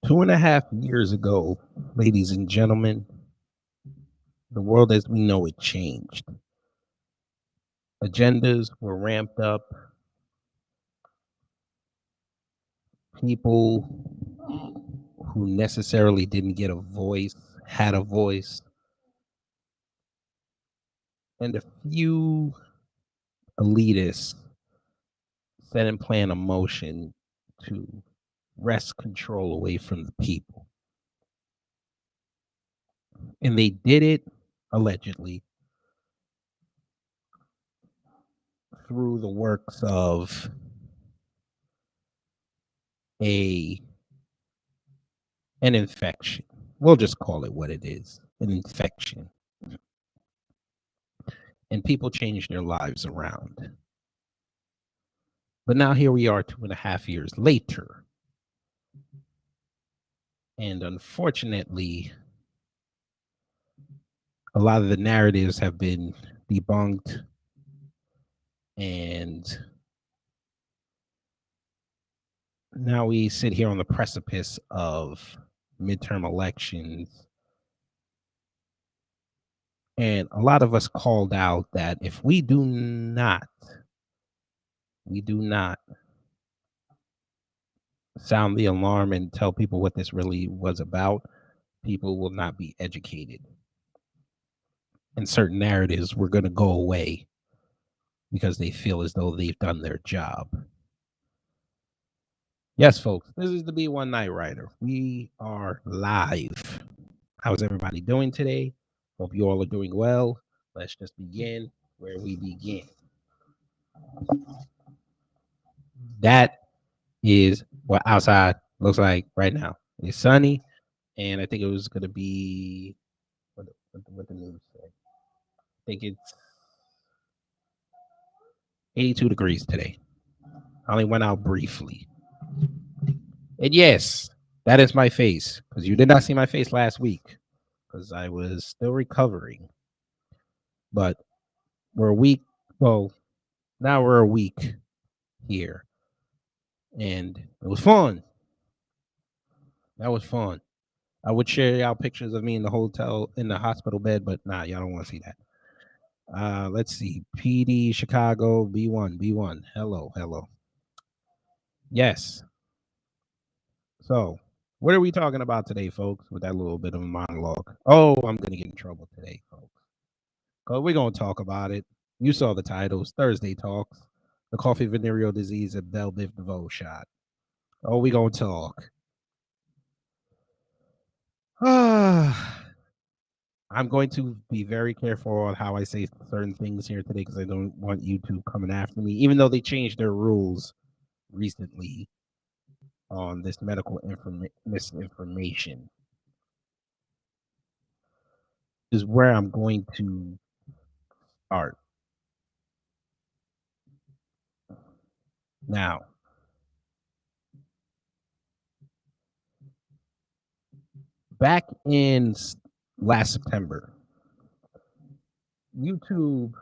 2.5 years ago, ladies and gentlemen, the world as we know it changed. Agendas were ramped up. People who necessarily didn't get a voice had a voice. And a few elitists set and plan a motion to wrest control away from the people. And they did it, allegedly, through the works of an infection. We'll just call it what it is, an infection. And people changed their lives around. But now here we are 2.5 years later. And unfortunately, a lot of the narratives have been debunked, and now we sit here on the precipice of midterm elections. And a lot of us called out that if we do not sound the alarm and tell people what this really was about, people will not be educated. And certain narratives were going to go away because they feel as though they've done their job. Yes, folks, this is the B1 Night Rider. We are live. How's everybody doing today? Hope you all are doing well. Let's just begin where we begin. That is what outside looks like right now. It's sunny, and I think it was going to be what the news said. I think it's 82 degrees today. I only went out briefly. And yes, that is my face, because you did not see my face last week because I was still recovering. But we're a week. Well, now we're a week here. And it was fun. That was fun. I would share y'all pictures of me in the hospital bed, but nah, y'all don't want to see that. Let's see. PD Chicago B1. Hello. Yes. So, what are we talking about today, folks, with that little bit of a monologue? Oh, I'm going to get in trouble today, folks. Because we're going to talk about it. You saw the titles, Thursday Talks, the coffee venereal disease and Devoe shot. Oh, we're going to talk. I'm going to be very careful on how I say certain things here today because I don't want YouTube coming after me, even though they changed their rules recently on this medical misinformation. Is where I'm going to start. Now, back in last September, YouTube,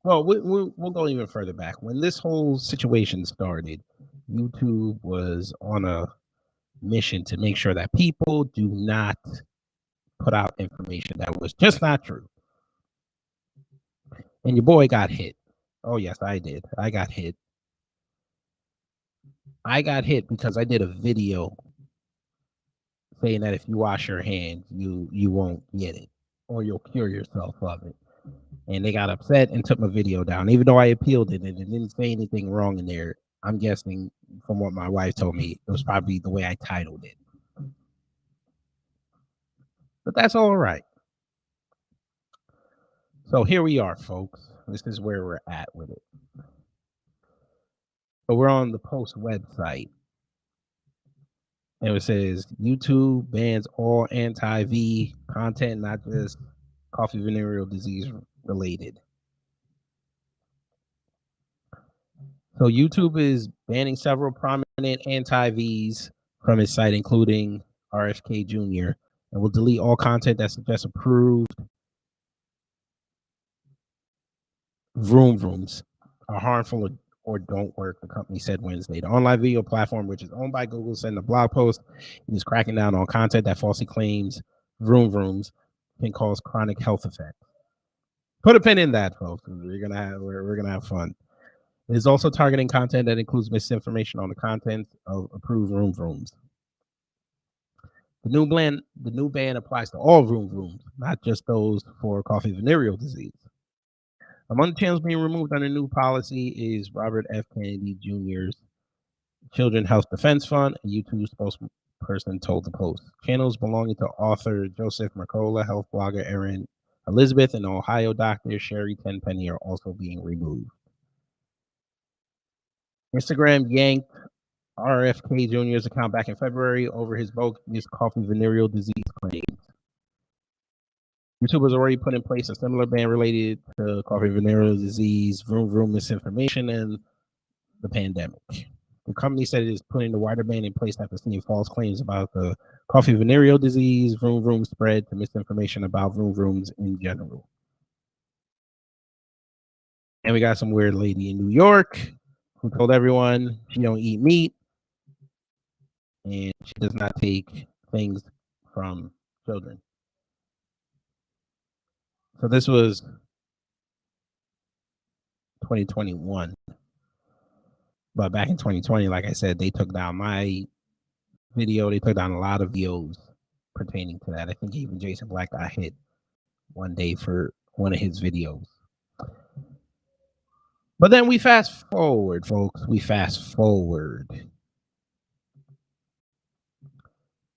well, we'll go even further back. When this whole situation started, YouTube was on a mission to make sure that people do not put out information that was just not true. And your boy got hit. Oh, yes, I did. I got hit. I got hit because I did a video saying that if you wash your hands, you won't get it, or you'll cure yourself of it. And they got upset and took my video down, even though I appealed it and it didn't say anything wrong in there. I'm guessing from what my wife told me, it was probably the way I titled it. But that's all right. So here we are, folks. This is where we're at with it. So we're on the Post website. And it says YouTube bans all anti-V content, not just coffee venereal disease related. So YouTube is banning several prominent anti-Vs from its site, including RFK Jr., and will delete all content that suggests approved rooms are harmful or don't work, the company said Wednesday. The online video platform, which is owned by Google, said in a blog post it is cracking down on content that falsely claims vroom vrooms can cause chronic health effects. Put a pin in that, folks. We're gonna have fun. It is also targeting content that includes misinformation on the content of approved vroom vrooms. The new ban applies to all vroom vrooms, not just those for coffee venereal disease. Among the channels being removed under new policy is Robert F. Kennedy Jr.'s Children Health Defense Fund, a YouTube spokesperson told the Post. Channels belonging to author Joseph Mercola, health blogger Erin Elizabeth, and Ohio doctor Sherry Tenpenny are also being removed. Instagram yanked RFK Jr.'s account back in February over his bogus coffee venereal disease claims. YouTube has already put in place a similar ban related to coffee venereal disease, vroom vroom misinformation, and the pandemic. The company said it is putting the wider ban in place after seeing false claims about the coffee venereal disease, vroom vroom spread to misinformation about vroom vrooms in general. And we got some weird lady in New York who told everyone she don't eat meat and she does not take things from children. So this was 2021. But back in 2020, like I said, they took down my video. They took down a lot of videos pertaining to that. I think even Jason Black got hit one day for one of his videos. But then we fast forward, folks. We fast forward.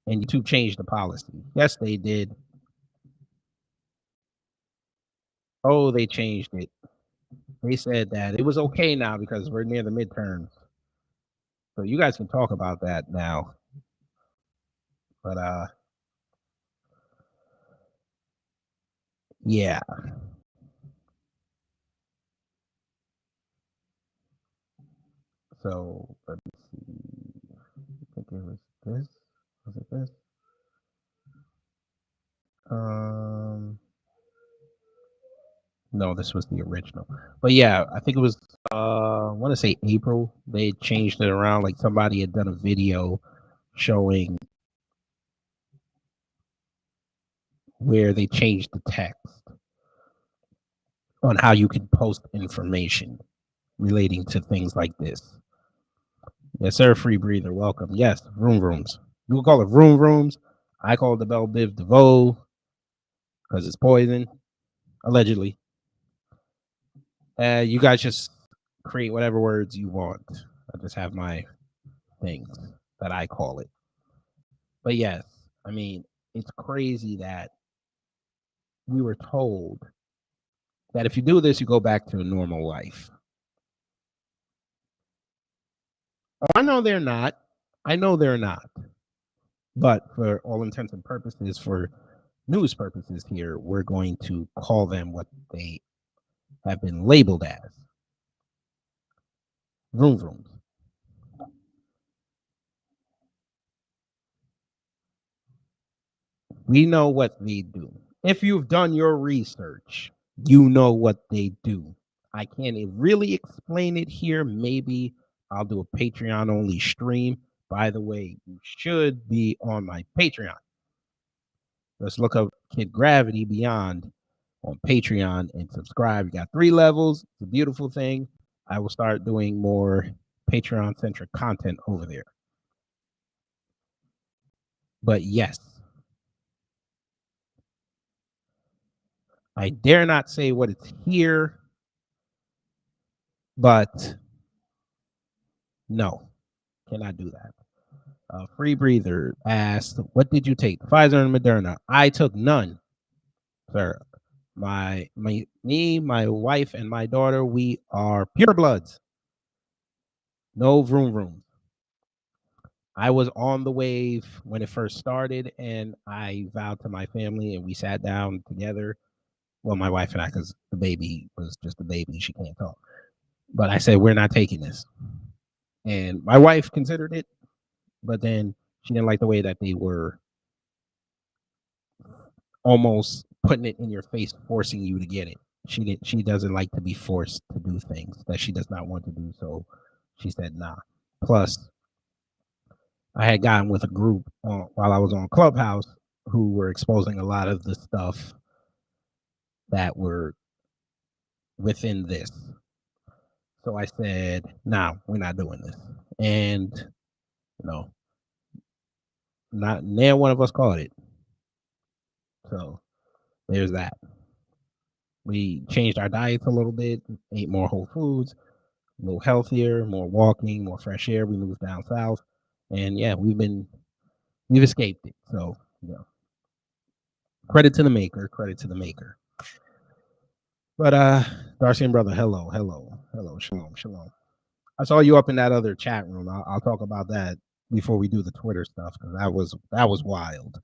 And YouTube changed the policy. Yes, they did. Oh, they changed it. They said that it was okay now because we're near the midterms. So you guys can talk about that now. But yeah. So let's see. I think it was this. Was it this? No, this was the original. But yeah, I think it was I want to say April. They changed it around. Like somebody had done a video showing where they changed the text on how you can post information relating to things like this. Yes, sir, free breather. Welcome. Yes, vroom vrooms. You will call it vroom vrooms. I call it the Bell Biv Devoe because it's poison, allegedly. You guys just create whatever words you want. I just have my things that I call it. But yes, I mean, it's crazy that we were told that if you do this, you go back to a normal life. Oh, I know they're not. But for all intents and purposes, for news purposes here, we're going to call them what they have been labeled as. Vroom vrooms. We know what they do. If you've done your research, you know what they do. I can't really explain it here. Maybe I'll do a Patreon only stream. By the way, you should be on my Patreon. Let's look up Kid Gravity Beyond on Patreon and subscribe. You got 3 levels. It's a beautiful thing. I will start doing more Patreon centric content over there. But yes, I dare not say what it's here, but no, cannot do that. Free Breather asked, what did you take? Pfizer and Moderna. I took none, sir. My wife, and my daughter, we are pure bloods. No vroom vroom. I was on the wave when it first started, and I vowed to my family, and we sat down together. Well, my wife and I, because the baby was just a baby. She can't talk. But I said, we're not taking this. And my wife considered it, but then she didn't like the way that they were almost putting it in your face, forcing you to get it. She doesn't like to be forced to do things that she does not want to do. So she said, nah. Plus, I had gotten with a group while I was on Clubhouse who were exposing a lot of the stuff that were within this. So I said, nah, we're not doing this. And, not near one of us caught it. So there's that. We changed our diets a little bit, ate more whole foods, a little healthier, more walking, more fresh air. We moved down south. And yeah, we've escaped it. So, credit to the maker, But Darcy and brother, hello, shalom. I saw you up in that other chat room. I'll talk about that before we do the Twitter stuff because that was wild.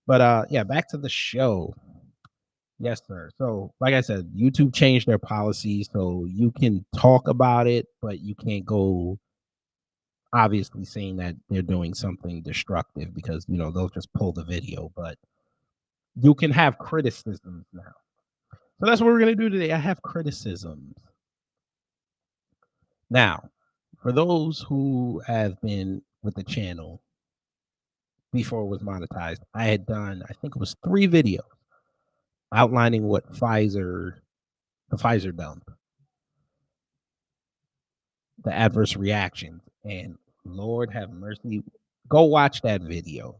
But yeah, back to the show. Yes, sir. So, like I said, YouTube changed their policy, so you can talk about it, but you can't go obviously saying that they're doing something destructive because they'll just pull the video. But you can have criticisms now. So that's what we're gonna do today. I have criticisms. Now, for those who have been with the channel before it was monetized, I had done, I think it was 3 videos outlining what the Pfizer dump, the adverse reactions, and Lord have mercy, go watch that video.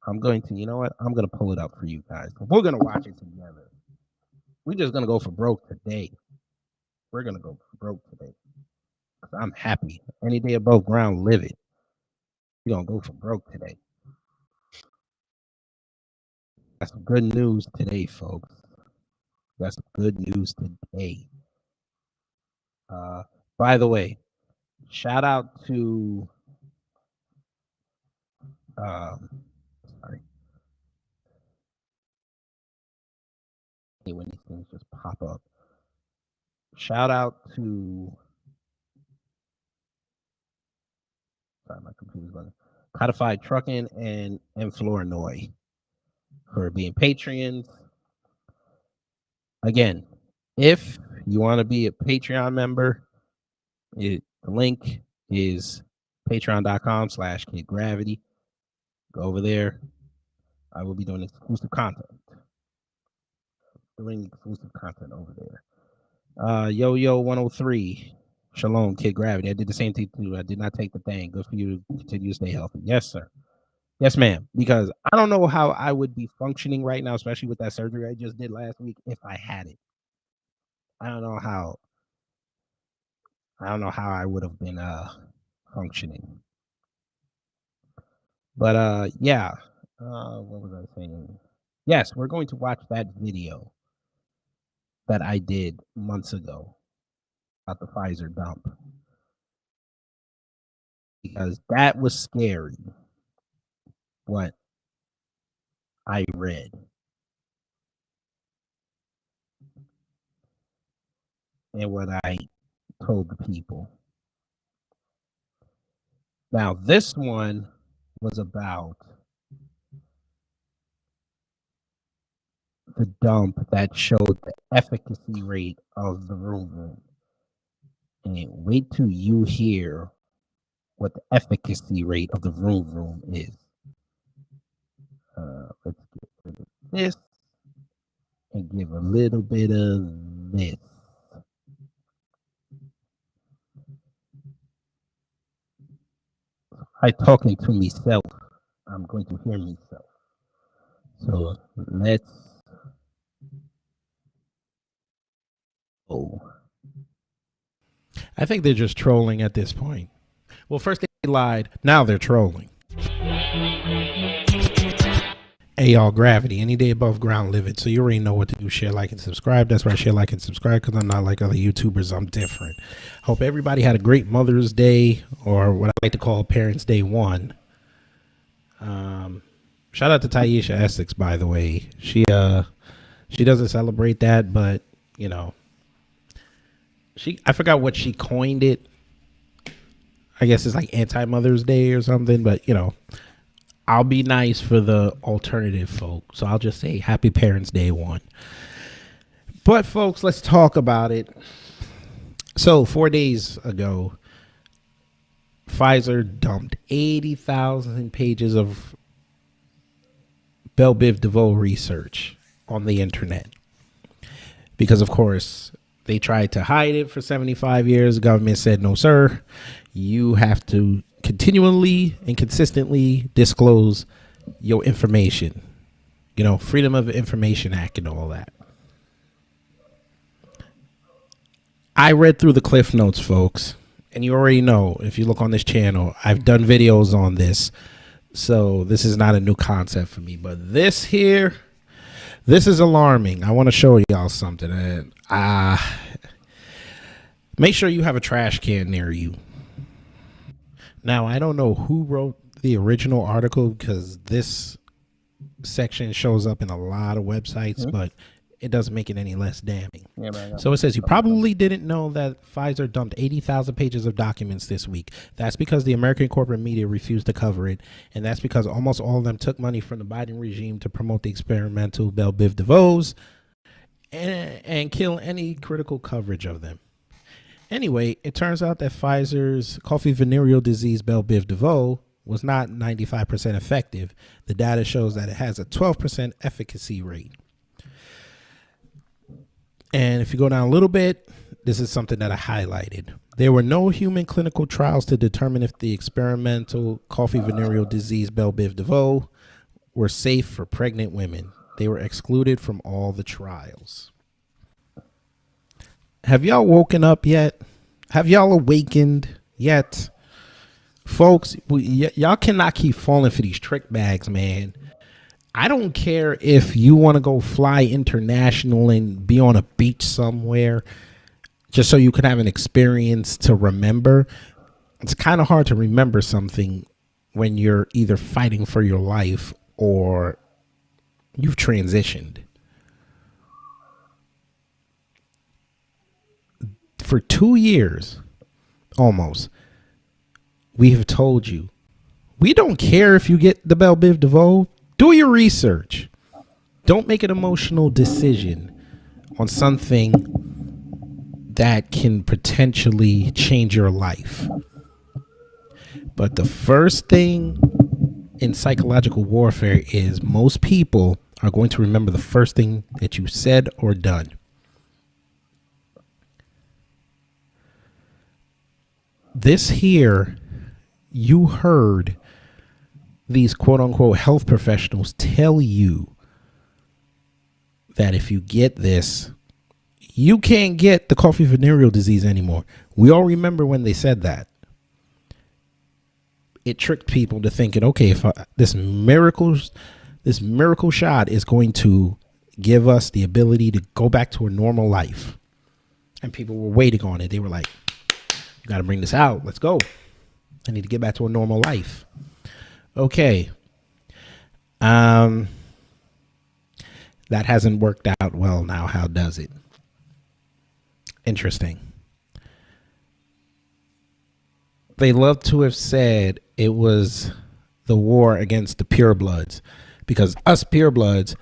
I'm going to, I'm going to pull it up for you guys. We're going to watch it together. We're just going to go for broke today. We're going to go for broke today. I'm happy. Any day above ground, live it. We're going to go for broke today. That's some good news today, folks. That's some good news today. By the way, shout out to sorry. When these things just pop up. Shout out to my computer's running. Codified Trucking and Flournoy for being Patreons. Again, if you want to be a Patreon member, the link is patreon.com/kidgravity. Go over there. I will be doing exclusive content. Over there. Yo 103. Shalom, Kid Gravity. I did the same thing too. I did not take the thing. Good for you to continue to stay healthy. Yes, sir. Yes, ma'am. Because I don't know how I would be functioning right now, especially with that surgery I just did last week, if I had it. I don't know how I would have been functioning. But yeah. What was I saying? Yes, we're going to watch that video that I did months ago about the Pfizer dump. Because that was scary. What I read. And what I told the people. Now, this one was about the dump that showed the efficacy rate of the room. And wait till you hear what the efficacy rate of the room is. Let's get rid of this and give a little bit of this. I talking to myself. I'm going to hear myself. So let's go. I think they're just trolling at this point. Well, first they lied. Now they're trolling. Hey, y'all, Gravity. Any day above ground, live it. So you already know what to do. Share, like, and subscribe. That's right. Share, like, and subscribe because I'm not like other YouTubers. I'm different. Hope everybody had a great Mother's Day, or what I like to call Parents' Day 1. Shout out to Taisha Essex, by the way. She doesn't celebrate that, but, I forgot what she coined it. I guess it's like anti-Mother's Day or something, but, I'll be nice for the alternative folk. So I'll just say Happy Parents' Day 1. But folks, let's talk about it. So 4 days ago, Pfizer dumped 80,000 pages of Devoe research on the internet. Because, of course, they tried to hide it for 75 years. The government said, no, sir, you have to continually and consistently disclose your information. You know, Freedom of Information Act and all that. I read through the Cliff Notes, folks. And you already know, if you look on this channel, I've done videos on this. So this is not a new concept for me. But this here, this is alarming. I want to show y'all something. Make sure you have a trash can near you. Now, I don't know who wrote the original article because this section shows up in a lot of websites, but it doesn't make it any less damning. Yeah, so it says, you probably didn't know that Pfizer dumped 80,000 pages of documents this week. That's because the American corporate media refused to cover it. And that's because almost all of them took money from the Biden regime to promote the experimental Devoes and kill any critical coverage of them. Anyway, it turns out that Pfizer's coffee venereal disease Devoe was not 95% effective. The data shows that it has a 12% efficacy rate. And if you go down a little bit, this is something that I highlighted. There were no human clinical trials to determine if the experimental coffee venereal disease Devoe were safe for pregnant women. They were excluded from all the trials. Have y'all woken up yet? Have y'all awakened yet? Folks, y'all cannot keep falling for these trick bags, man. I don't care if you want to go fly international and be on a beach somewhere just so you can have an experience to remember. It's kind of hard to remember something when you're either fighting for your life or you've transitioned. For 2 years, almost, we have told you, we don't care if you get the Devoe. Do your research. Don't make an emotional decision on something that can potentially change your life. But the first thing in psychological warfare is most people are going to remember the first thing that you said or done. This here, you heard these quote unquote health professionals tell you that if you get this, you can't get the coffee venereal disease anymore. We all remember when they said that. It tricked people to thinking, okay, if this miracle shot is going to give us the ability to go back to a normal life. And people were waiting on it. They were like, you got to bring this out. Let's go. I need to get back to a normal life. Okay. That hasn't worked out well now. How does it? Interesting. They love to have said it was the war against the purebloods because us purebloods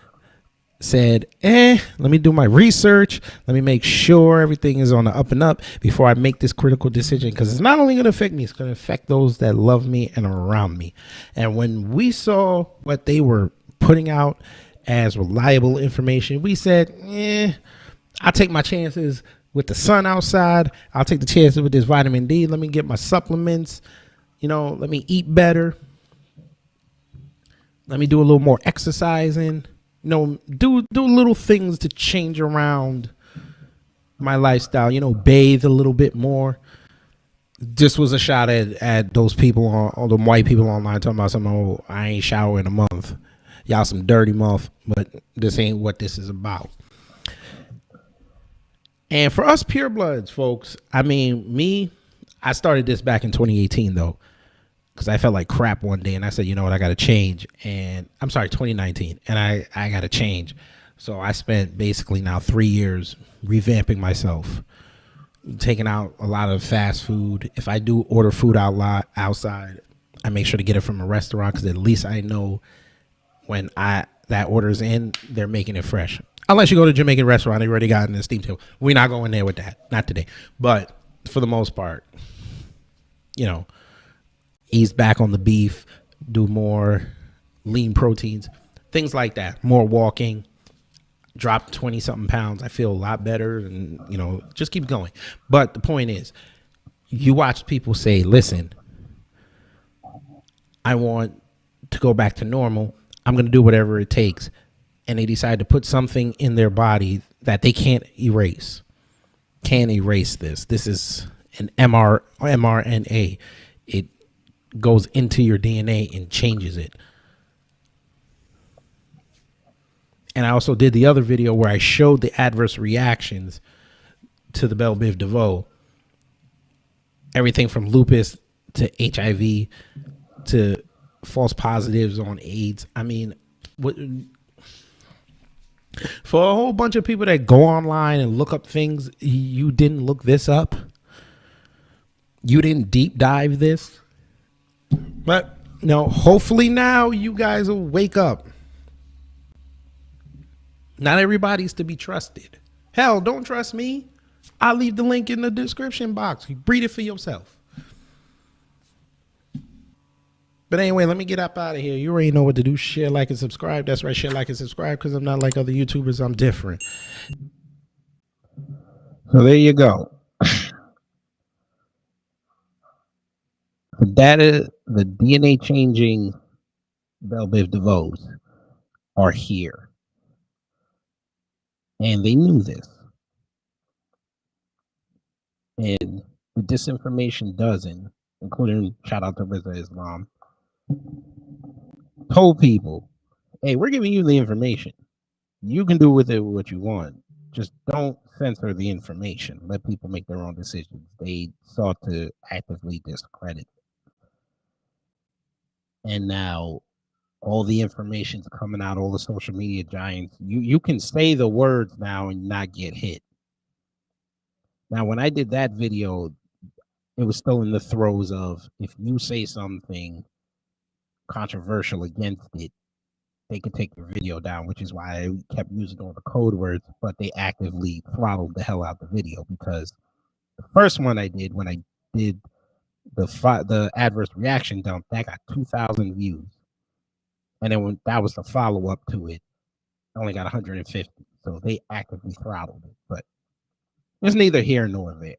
said, let me do my research. Let me make sure everything is on the up and up before I make this critical decision. Because it's not only going to affect me, it's going to affect those that love me and are around me. And when we saw what they were putting out as reliable information, we said, I'll take my chances with the sun outside. I'll take the chances with this vitamin D. Let me get my supplements. Let me eat better. Let me do a little more exercising. Do little things to change around my lifestyle, bathe a little bit more. This was a shot at those people, all the white people online talking about something, oh, I ain't shower in a month. Y'all some dirty month, but this ain't what this is about. And for us purebloods, folks, I started this back in 2018, though, because I felt like crap one day and I said, you know what, I got to change. And I'm sorry, 2019. And I got to change. So I spent basically now 3 years revamping myself, taking out a lot of fast food. If I do order food outside, I make sure to get it from a restaurant because at least I know when that order's in, they're making it fresh. Unless you go to a Jamaican restaurant, they already got in the steam table. We're not going there with that. Not today. But for the most part, ease back on the beef, do more lean proteins, things like that. More walking, drop 20 something pounds. I feel a lot better, and just keep going. But the point is, you watch people say, listen, I want to go back to normal. I'm going to do whatever it takes. And they decide to put something in their body that they can't erase. Can't erase this. This is an mRNA. It goes into your DNA and changes it. And I also did the other video where I showed the adverse reactions to the Devoe. Everything from lupus to HIV to false positives on AIDS. I mean, for a whole bunch of people that go online and look up things, you didn't look this up. You didn't deep dive this. But hopefully now you guys will wake up. Not everybody's to be trusted. Hell, don't trust me. I'll leave the link in the description box. You read it for yourself. But anyway, let me get up out of here. You already know what to do. Share, like, and subscribe. That's right. Share, like, and subscribe because I'm not like other YouTubers. I'm different. So there you go. The data, the DNA changing Devoes are here. And they knew this. And the disinformation dozen, including shout out to Rizza Islam, told people, hey, we're giving you the information. You can do with it what you want. Just don't censor the information. Let people make their own decisions. They sought to actively discredit it. And now all the information's coming out, all the social media giants. You can say the words now and not get hit. Now, when I did that video, it was still in the throes of if you say something controversial against it, they could take your video down, which is why I kept using all the code words, but they actively throttled the hell out the video because the first one I did when I did the adverse reaction dump, that got 2,000 views. And then when that was the follow-up to it, I only got 150. So they actively throttled it. But it's neither here nor there.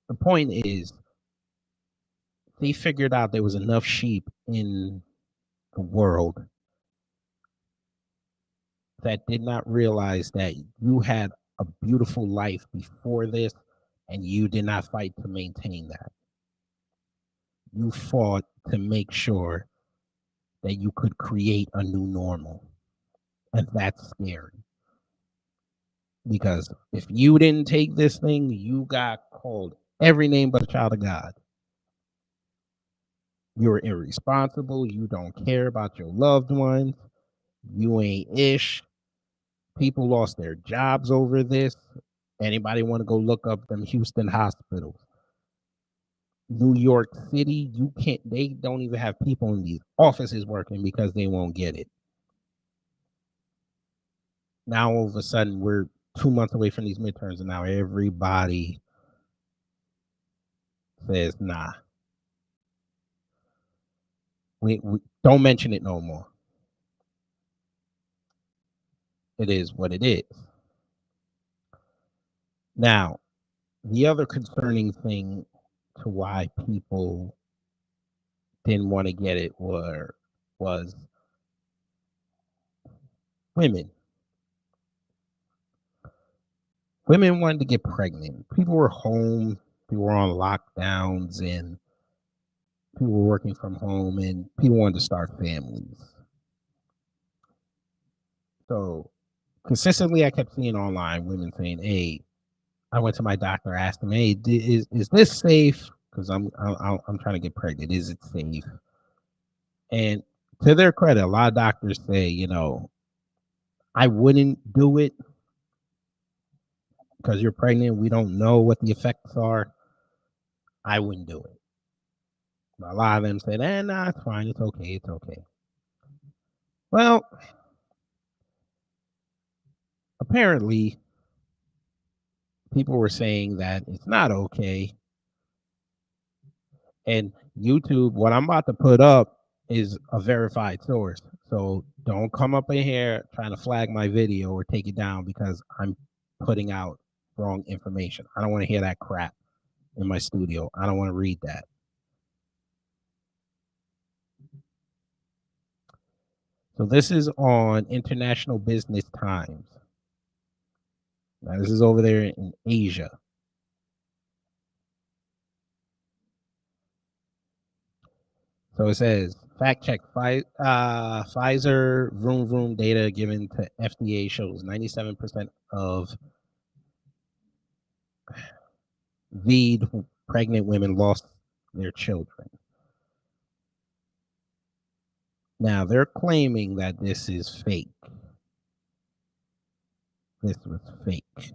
The point is, they figured out there was enough sheep in the world that did not realize that you had a beautiful life before this and you did not fight to maintain that. You fought to make sure that you could create a new normal. And that's scary. Because if you didn't take this thing, you got called every name but a child of God. You're irresponsible. You don't care about your loved ones. You ain't ish. People lost their jobs over this. Anybody want to go look up them Houston hospitals? New York City, they don't even have people in these offices working because they won't get it. Now all of a sudden we're 2 months away from these midterms and now everybody says, nah. We don't mention it no more. It is what it is. Now, the other concerning thing to why people didn't want to get it was women. Women wanted to get pregnant. People were home. People were on lockdowns and people were working from home and people wanted to start families. So consistently, I kept seeing online women saying, hey, I went to my doctor, asked him, hey, is this safe? Because I'm trying to get pregnant. Is it safe? And to their credit, a lot of doctors say, I wouldn't do it because you're pregnant. We don't know what the effects are. I wouldn't do it. But a lot of them said, nah, it's fine. It's okay. It's okay. Well, apparently people were saying that it's not okay. And YouTube, what I'm about to put up is a verified source. So don't come up in here trying to flag my video or take it down because I'm putting out wrong information. I don't want to hear that crap in my studio. I don't want to read that. So this is on International Business Times. Now this is over there in Asia. So it says, fact check, Pfizer vroom vroom data given to FDA shows 97% of VED pregnant women lost their children. Now they're claiming that this is fake. This was fake.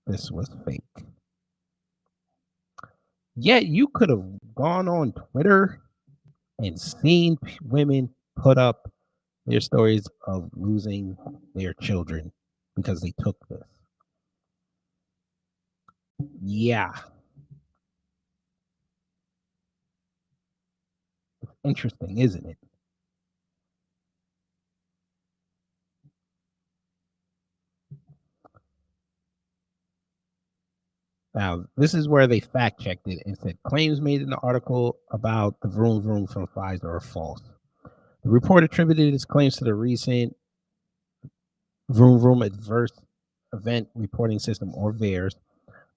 This was fake. Yet you could have gone on Twitter and seen women put up their stories of losing their children because they took this. Yeah. Interesting, isn't it? Now, this is where they fact checked it and said claims made in the article about the vroom vroom from Pfizer are false. The report attributed its claims to the recent vroom vroom adverse event reporting system, or VAERS,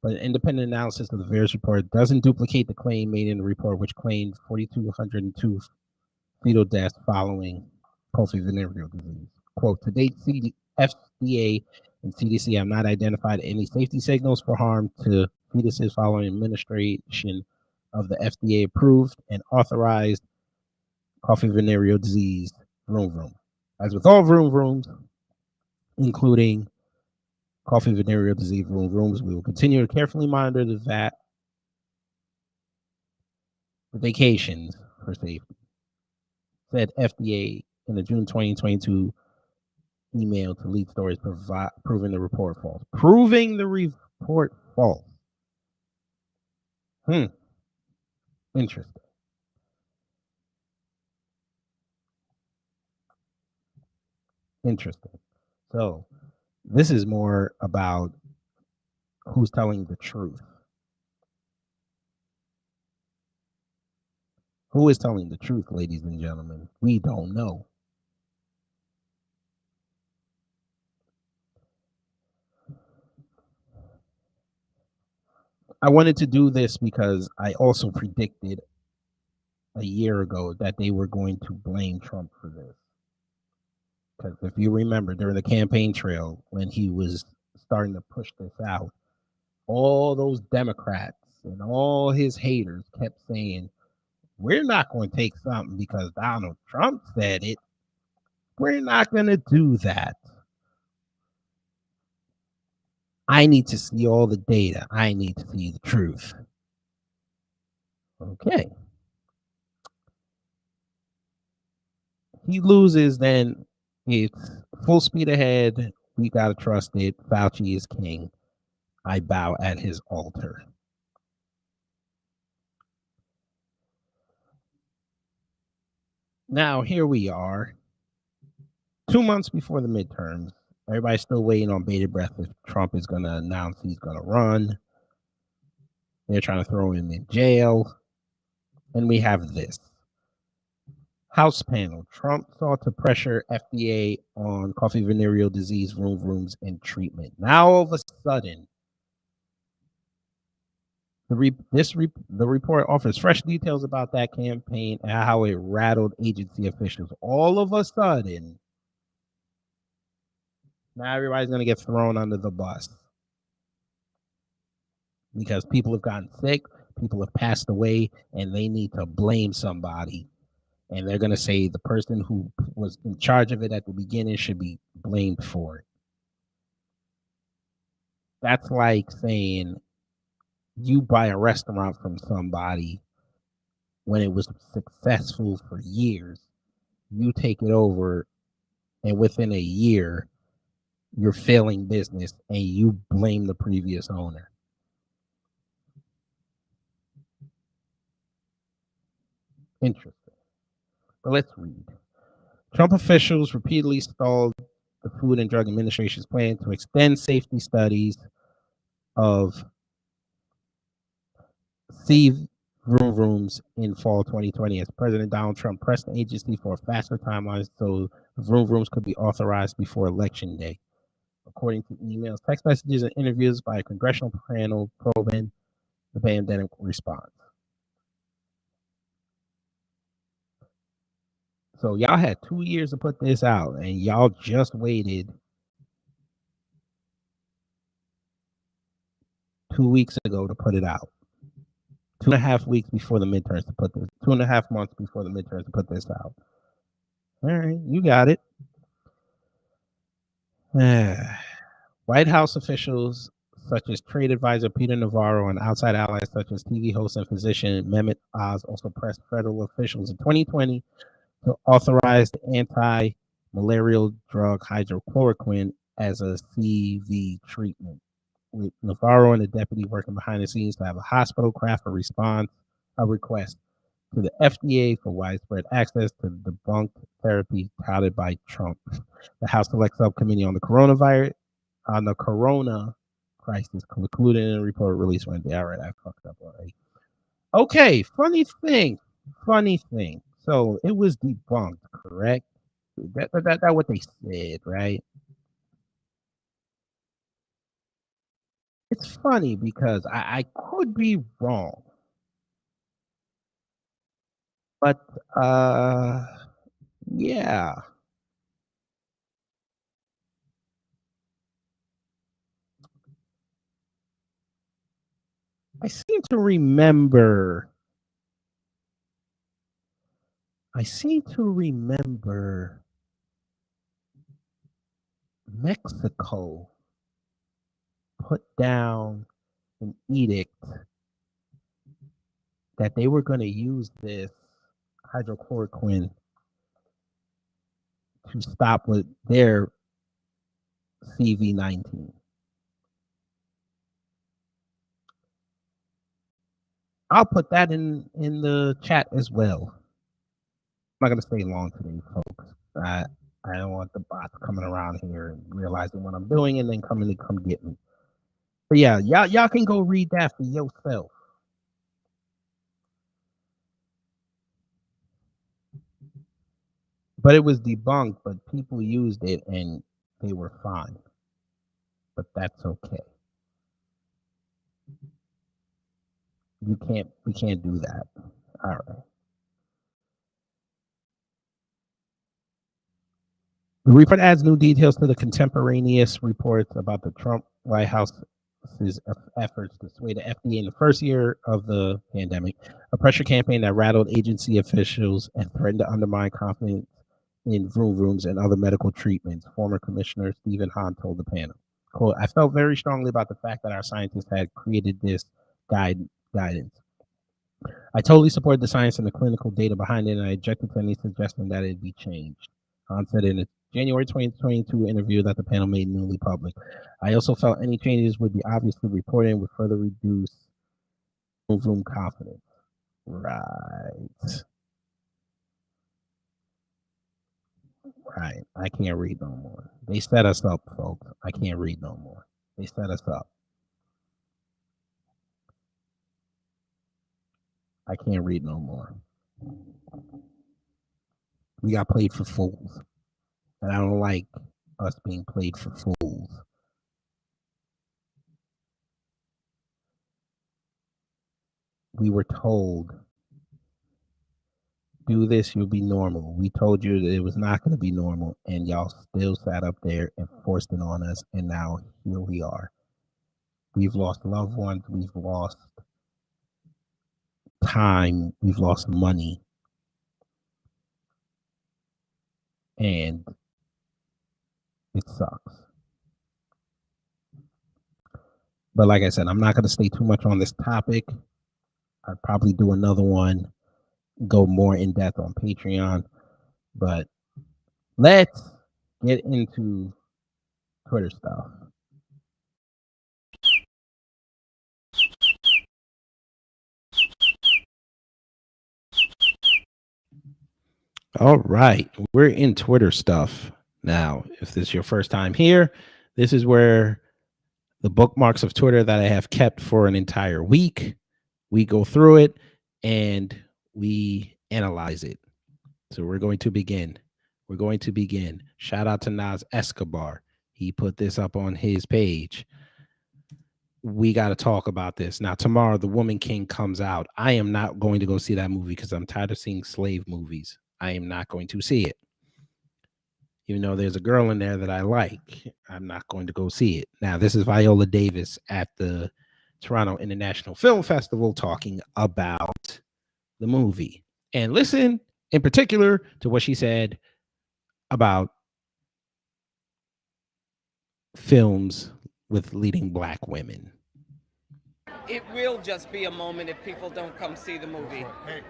but an independent analysis of the VAERS report doesn't duplicate the claim made in the report, which claimed 4,202 fetal deaths following coffee venereal disease. Quote, to date, FDA and CDC have not identified any safety signals for harm to fetuses following administration of the FDA approved and authorized coffee venereal disease vroom vroom. As with all vroom vrooms, including coffee venereal disease vroom vrooms, we will continue to carefully monitor the vacations for safety, said FDA in a June 2022 email to lead stories proving the report false. Proving the report false. Interesting. Interesting. So this is more about who's telling the truth. Who is telling the truth, ladies and gentlemen? We don't know. I wanted to do this because I also predicted a year ago that they were going to blame Trump for this. Because if you remember, during the campaign trail, when he was starting to push this out, all those Democrats and all his haters kept saying, we're not going to take something because Donald Trump said it. We're not going to do that. I need to see all the data. I need to see the truth. Okay. He loses, then it's full speed ahead. We got to trust it. Fauci is king. I bow at his altar. Now, here we are, 2 months before the midterms. Everybody's still waiting on bated breath if Trump is going to announce he's going to run. They're trying to throw him in jail. And we have this. House panel. Trump sought to pressure FDA on coffee venereal disease vroom vrooms and treatment. Now, all of a sudden, the report offers fresh details about that campaign and how it rattled agency officials. All of a sudden, now everybody's going to get thrown under the bus because people have gotten sick, people have passed away, and they need to blame somebody. And they're going to say the person who was in charge of it at the beginning should be blamed for it. That's like saying you buy a restaurant from somebody when it was successful for years, you take it over, and within a year, you're failing business, and you blame the previous owner. Interesting. But let's read. Trump officials repeatedly stalled the Food and Drug Administration's plan to extend safety studies of C vroom rooms in fall 2020 as President Donald Trump pressed the agency for a faster timeline so vroom rooms could be authorized before Election Day. According to emails, text messages, and interviews by a congressional panel probing the pandemic response. So y'all had 2 years to put this out, and y'all just waited 2 weeks ago to put it out. 2.5 weeks before the midterms to put this. 2.5 months before the midterms to put this out. All right, you got it. White House officials such as trade advisor Peter Navarro and outside allies such as TV host and physician Mehmet Oz also pressed federal officials in 2020 to authorize the anti-malarial drug hydrochloroquine as a CV treatment, with Navarro and the deputy working behind the scenes to have a hospital craft a request to the FDA for widespread access to the debunked therapy touted by Trump. The House Select Subcommittee on the Corona crisis concluded in a report released Wednesday. All right, I fucked up already. Okay, funny thing. So it was debunked, correct? That what they said, right? It's funny because I could be wrong, but yeah. I seem to remember Mexico put down an edict that they were going to use this hydrochloroquine to stop with their CV-19. I'll put that in the chat as well. I'm not going to stay long today, folks. I don't want the bots coming around here and realizing what I'm doing and then coming to come get me. But yeah, y'all can go read that for yourself. But it was debunked, but people used it and they were fine. But that's okay. We can't do that. All right. The report adds new details to the contemporaneous reports about the Trump White House's efforts to sway the FDA in the first year of the pandemic, a pressure campaign that rattled agency officials and threatened to undermine confidence in vroom rooms and other medical treatments. Former Commissioner Stephen Hahn told the panel, quote, I felt very strongly about the fact that our scientists had created this guidance. I totally support the science and the clinical data behind it, and I objected to any suggestion that it be changed. Hahn said in a January 2022 interview that the panel made newly public. I also felt any changes would be obviously reported and would further reduce room confidence. Right. I can't read no more. They set us up, folks. I can't read no more. They set us up. I can't read no more. We got played for fools. And I don't like us being played for fools. We were told, do this, you'll be normal. We told you that it was not going to be normal, and y'all still sat up there and forced it on us, and now here we are. We've lost loved ones. We've lost time. We've lost money. And it sucks. But like I said, I'm not going to stay too much on this topic. I'd probably do another one, go more in depth on Patreon. But let's get into Twitter stuff. All right, we're in Twitter stuff now. If this is your first time here, this is where the bookmarks of Twitter that I have kept for an entire week, we go through it and we analyze it. So we're going to begin. Shout out to Nas Escobar. He put this up on his page. We got to talk about this. Now, tomorrow, The Woman King comes out. I am not going to go see that movie because I'm tired of seeing slave movies. I am not going to see it. Even though there's a girl in there that I like, I'm not going to go see it. Now, this is Viola Davis at the Toronto International Film Festival talking about the movie. And listen in particular to what she said about films with leading Black women. It will just be a moment if people don't come see the movie. Hey,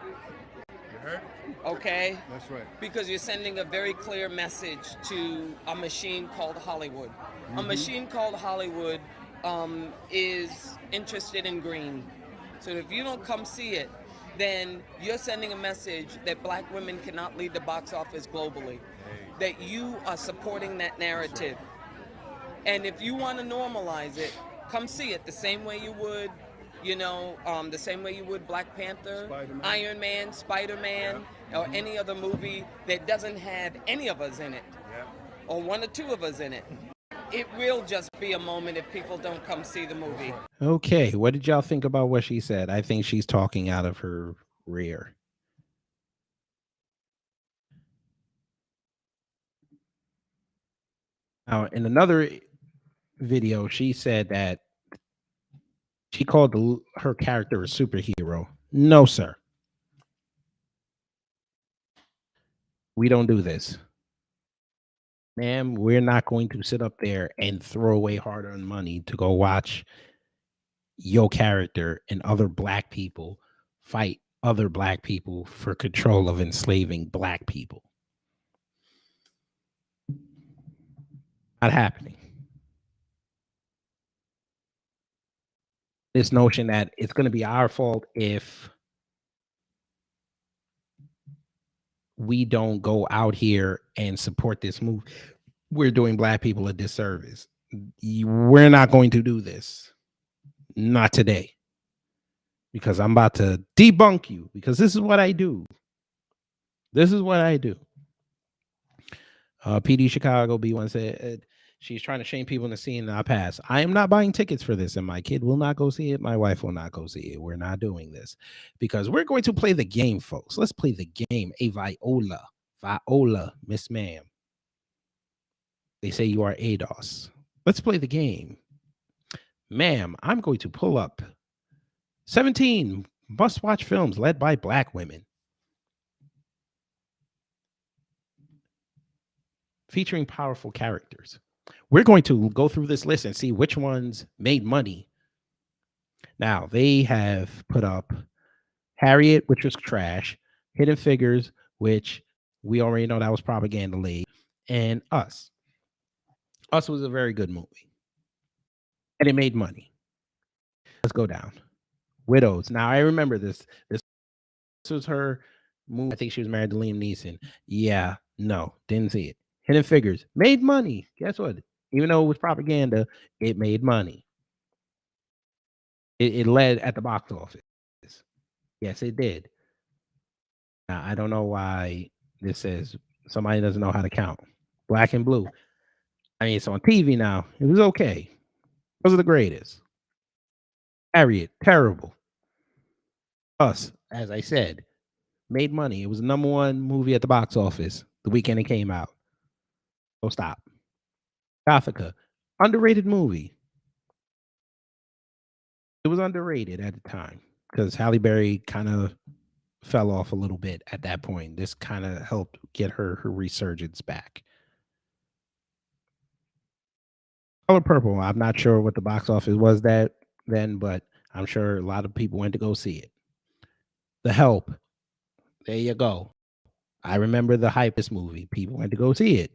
you heard? Okay? That's right. Because you're sending a very clear message to a machine called Hollywood. A machine called Hollywood is interested in green. So if you don't come see it, then you're sending a message that Black women cannot lead the box office globally. That you are supporting that narrative. And if you want to normalize it, come see it the same way you would, the same way you would Black Panther, Spider-Man. Iron Man, Spider-Man, or any other movie that doesn't have any of us in it, or one or two of us in it. It will just be a moment if people don't come see the movie. Okay, what did y'all think about what she said? I think she's talking out of her rear. Now, in another video, she said that she called her character a superhero. No, sir. We don't do this. Ma'am, we're not going to sit up there and throw away hard-earned money to go watch your character and other Black people fight other Black people for control of enslaving Black people. Not happening. This notion that it's going to be our fault if we don't go out here and support this move, we're doing Black people a disservice. We're not going to do this. Not today. Because I'm about to debunk you. Because this is what I do. PD Chicago B1 said she's trying to shame people in the scene and I pass. I am not buying tickets for this, and my kid will not go see it. My wife will not go see it. We're not doing this because we're going to play the game, folks. Let's play the game. A Viola, Miss Ma'am. They say you are ADOS. Let's play the game. Ma'am, I'm going to pull up 17 must-watch films led by Black women, featuring powerful characters. We're going to go through this list and see which ones made money. Now, they have put up Harriet, which was trash, Hidden Figures, which we already know that was propaganda league, and Us. Us was a very good movie, and it made money. Let's go down. Widows. Now, I remember this. This was her movie. I think she was married to Liam Neeson. Yeah, no, didn't see it. Hidden Figures made money. Guess what? Even though it was propaganda, it made money. It led at the box office. Yes, it did. Now, I don't know why this says somebody doesn't know how to count. Black and Blue. I mean, it's on TV now. It was okay. Those are the greatest. Harriet, terrible. Us, as I said, made money. It was the #1 movie at the box office the weekend it came out. So stop. Gothica, underrated movie. It was underrated at the time because Halle Berry kind of fell off a little bit at that point. This kind of helped get her resurgence back. Color Purple, I'm not sure what the box office was that then, but I'm sure a lot of people went to go see it. The Help, there you go. I remember the hype of this movie. People went to go see it.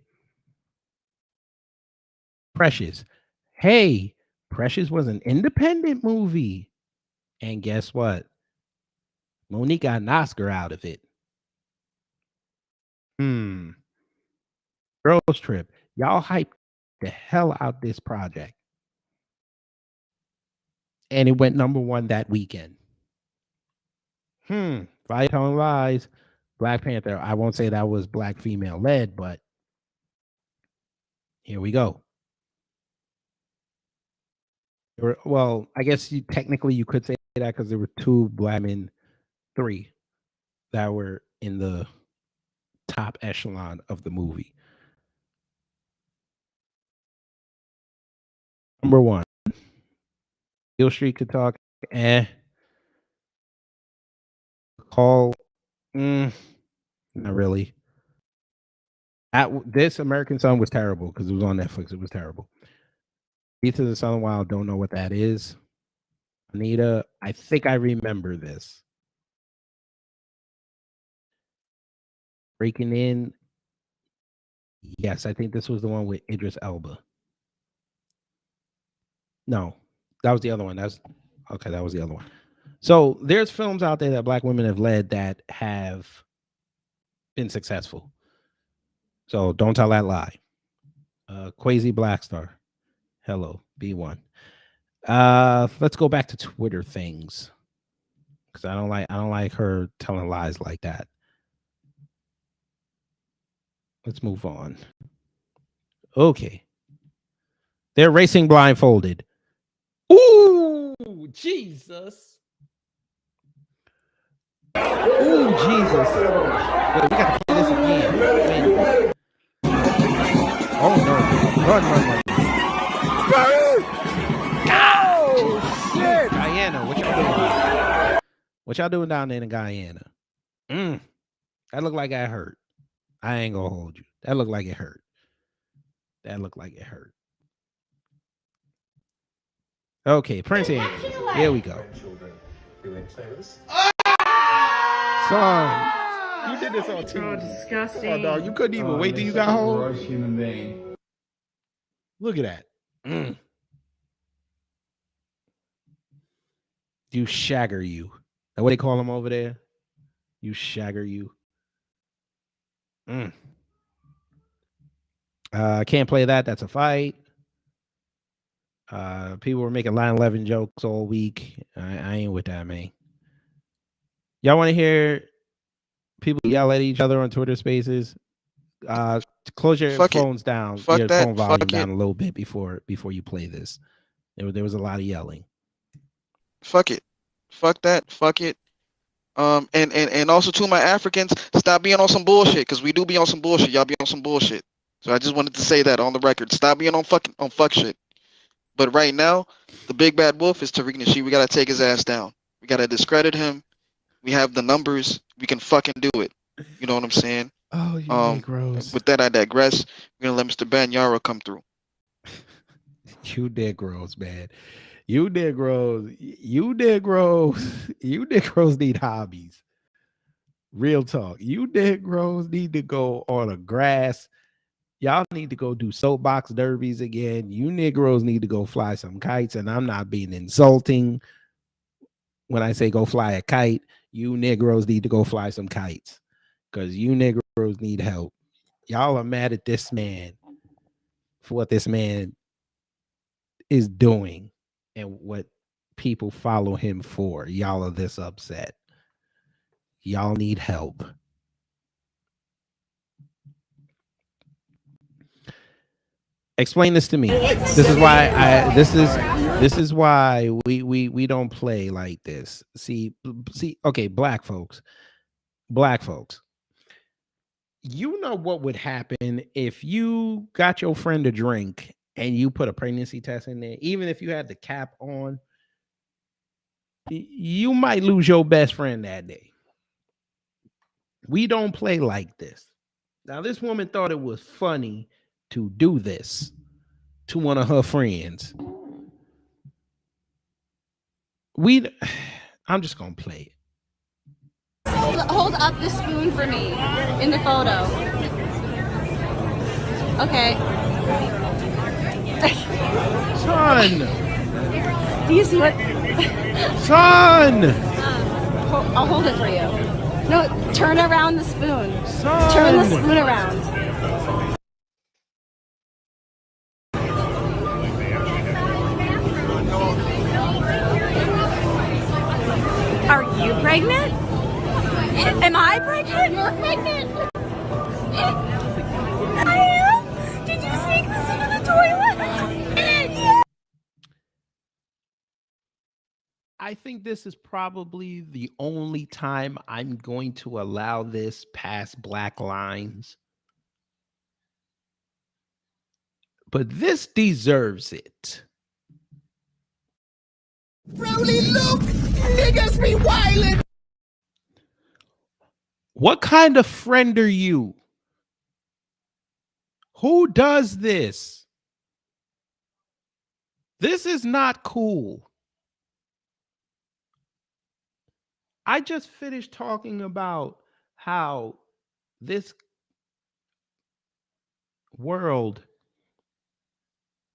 Precious. Hey, Precious was an independent movie. And guess what? Monique got an Oscar out of it. Girls Trip. Y'all hyped the hell out this project. And it went number one that weekend. Fire Telling Lies. Black Panther. I won't say that was black female led, but here we go. Well, I guess technically you could say that because there were 2 black men, 3 that were in the top echelon of the movie. Number 1, Beale Street could talk. Call, not really. This American Son was terrible because it was on Netflix. It was terrible. Beats of the Southern Wild, don't know what that is. Anita, I think I remember this. Breaking In. Yes, I think this was the one with Idris Elba. No, that was the other one. That was the other one. So there's films out there that black women have led that have been successful. So don't tell that lie. Quasi Blackstar. Hello, B1. Let's go back to Twitter things. Because I don't like her telling lies like that. Let's move on. Okay. They're racing blindfolded. Ooh, Jesus. Ooh, Jesus. Wait, we got to play this again. Wait. Oh, no. Run. Oh, shit. Guyana, what y'all doing? What y'all doing down there in Guyana? That looked like I hurt. I ain't gonna hold you. That looked like it hurt. Okay, Prince Andrew. Here we go. Son, you did this on TV. Oh, disgusting. Oh, dog, you couldn't even wait till you got home. Human being. Look at that. You shagger you. That's what they call him over there. You shagger you. Can't play that. That's a fight. People were making 9/11 jokes all week. I ain't with that, man. Y'all want to hear people yell at each other on Twitter Spaces? Close your phones down, your phone volume down a little bit before you play this. There was a lot of yelling. Fuck it. Fuck that. Fuck it. And also to my Africans, stop being on some bullshit, because we do be on some bullshit. Y'all be on some bullshit. So I just wanted to say that on the record. Stop being on fuck shit. But right now, the big bad wolf is Tariq Nasheed. We gotta take his ass down. We gotta discredit him. We have the numbers. We can fucking do it. You know what I'm saying? Oh, you Negroes. With that, I digress. We're gonna let Mr. Banyara come through. You Negroes, man. You Negroes need hobbies. Real talk. You Negroes need to go on a grass. Y'all need to go do soapbox derbies again. You Negroes need to go fly some kites. And I'm not being insulting when I say go fly a kite. You Negroes need to go fly some kites, because you Negroes need help. Y'all are mad at this man for what this man is doing and what people follow him for. Y'all are this upset. Y'all need help. Explain this to me. This is why we don't play like this. See, okay, black folks. You know what would happen if you got your friend a drink and you put a pregnancy test in there? Even if you had the cap on, you might lose your best friend that day. We don't play like this. Now, this woman thought it was funny to do this to one of her friends. I'm just gonna play it. Hold up the spoon for me in the photo. Okay. Son! Do you see what? Son! I'll hold it for you. No, turn around the spoon. Son! Turn the spoon around. Are you pregnant? Am I pregnant? You're pregnant. I am? Did you sneak this into the toilet? I think this is probably the only time I'm going to allow this past black lines. But this deserves it. Brody, look! Niggas be wildin'! What kind of friend are you? Who does this? This is not cool. I just finished talking about how this world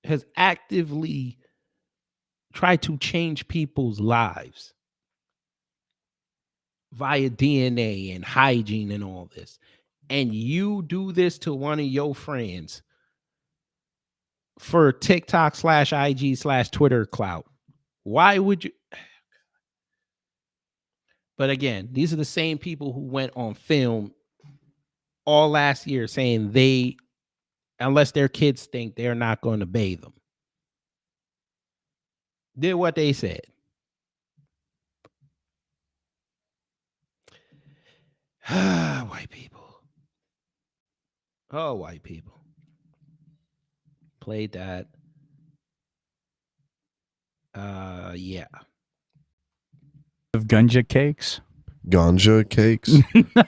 has actively tried to change people's lives via DNA and hygiene and all this. And you do this to one of your friends for TikTok / IG / Twitter clout. Why would you? But again, these are the same people who went on film all last year saying they, unless their kids think, they're not going to bathe them. Did what they said. White people. Oh, white people. Played that. Yeah. Of ganja cakes. Ganja cakes.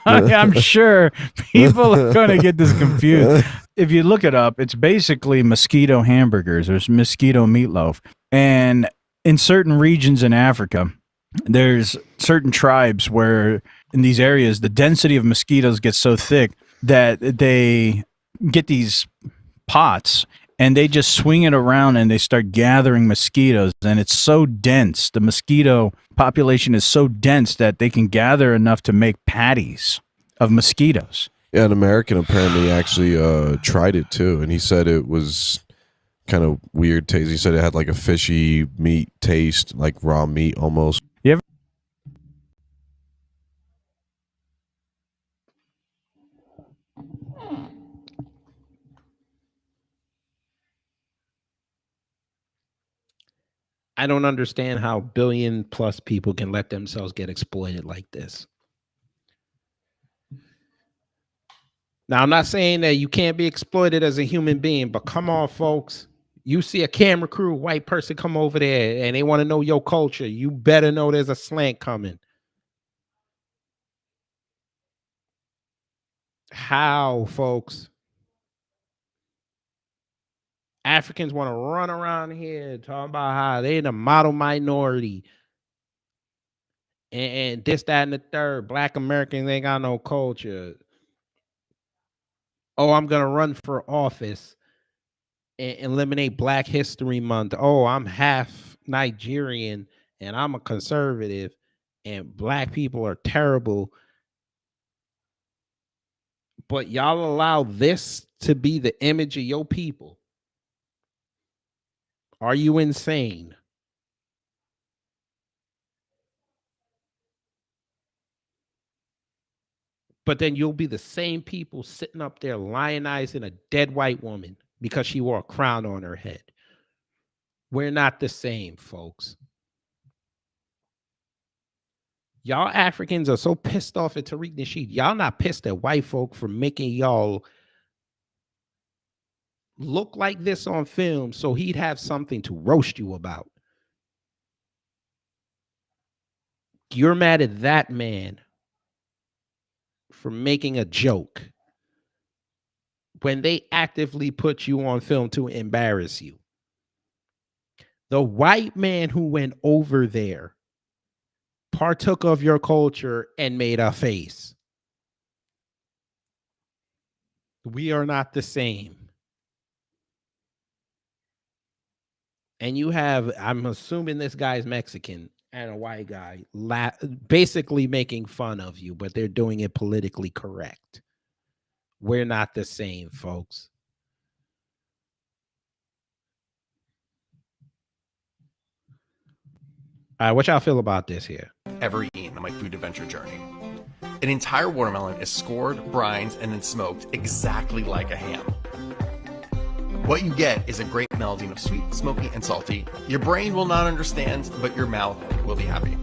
I'm sure people are going to get this confused. If you look it up, it's basically mosquito hamburgers or mosquito meatloaf. And in certain regions in Africa, there's certain tribes where in these areas, the density of mosquitoes gets so thick that they get these pots and they just swing it around and they start gathering mosquitoes. And it's so dense. The mosquito population is so dense that they can gather enough to make patties of mosquitoes. Yeah, an American apparently actually tried it too. And he said it was kind of weird taste. He said it had like a fishy meat taste, like raw meat almost. You ever? I don't understand how billion plus people can let themselves get exploited like this. Now, I'm not saying that you can't be exploited as a human being, but come on, folks. You see a camera crew, white person come over there and they want to know your culture. You better know there's a slant coming. How, folks? Africans want to run around here talking about how they're the model minority and this, that, and the third. Black Americans ain't got no culture. Oh, I'm going to run for office and eliminate Black History Month. Oh, I'm half Nigerian and I'm a conservative and black people are terrible. But y'all allow this to be the image of your people. Are you insane? But then you'll be the same people sitting up there lionizing a dead white woman because she wore a crown on her head. We're not the same, folks. Y'all Africans are so pissed off at Tariq Nasheed. Y'all not pissed at white folk for making y'all look like this on film so he'd have something to roast you about. You're mad at that man for making a joke when they actively put you on film to embarrass you. The white man who went over there partook of your culture and made a face. We are not the same. And you have, I'm assuming this guy's Mexican and a white guy basically making fun of you, but they're doing it politically correct. We're not the same, folks. All right, what y'all feel about this here? Ever eaten on my food adventure journey. An entire watermelon is scored, brined, and then smoked exactly like a ham. What you get is a great melding of sweet, smoky, and salty. Your brain will not understand, but your mouth will be happy.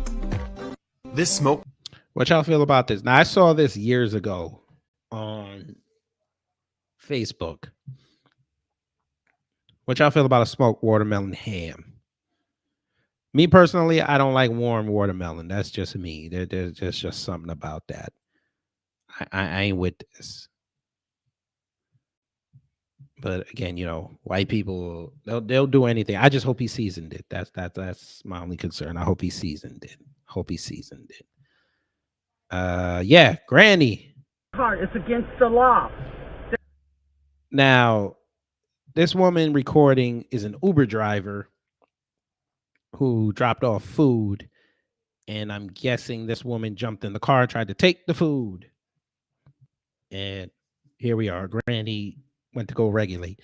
This smoke. What y'all feel about this? Now, I saw this years ago on Facebook. What y'all feel about a smoked watermelon ham? Me personally, I don't like warm watermelon. That's just me. There's just something about that. I ain't with this. But again, you know, white people, they'll do anything. I just hope he seasoned it. That's my only concern. I hope he seasoned it. Yeah, Granny. It's against the law. Now, this woman recording is an Uber driver who dropped off food, and I'm guessing this woman jumped in the car and tried to take the food. And here we are. Granny went to go regulate.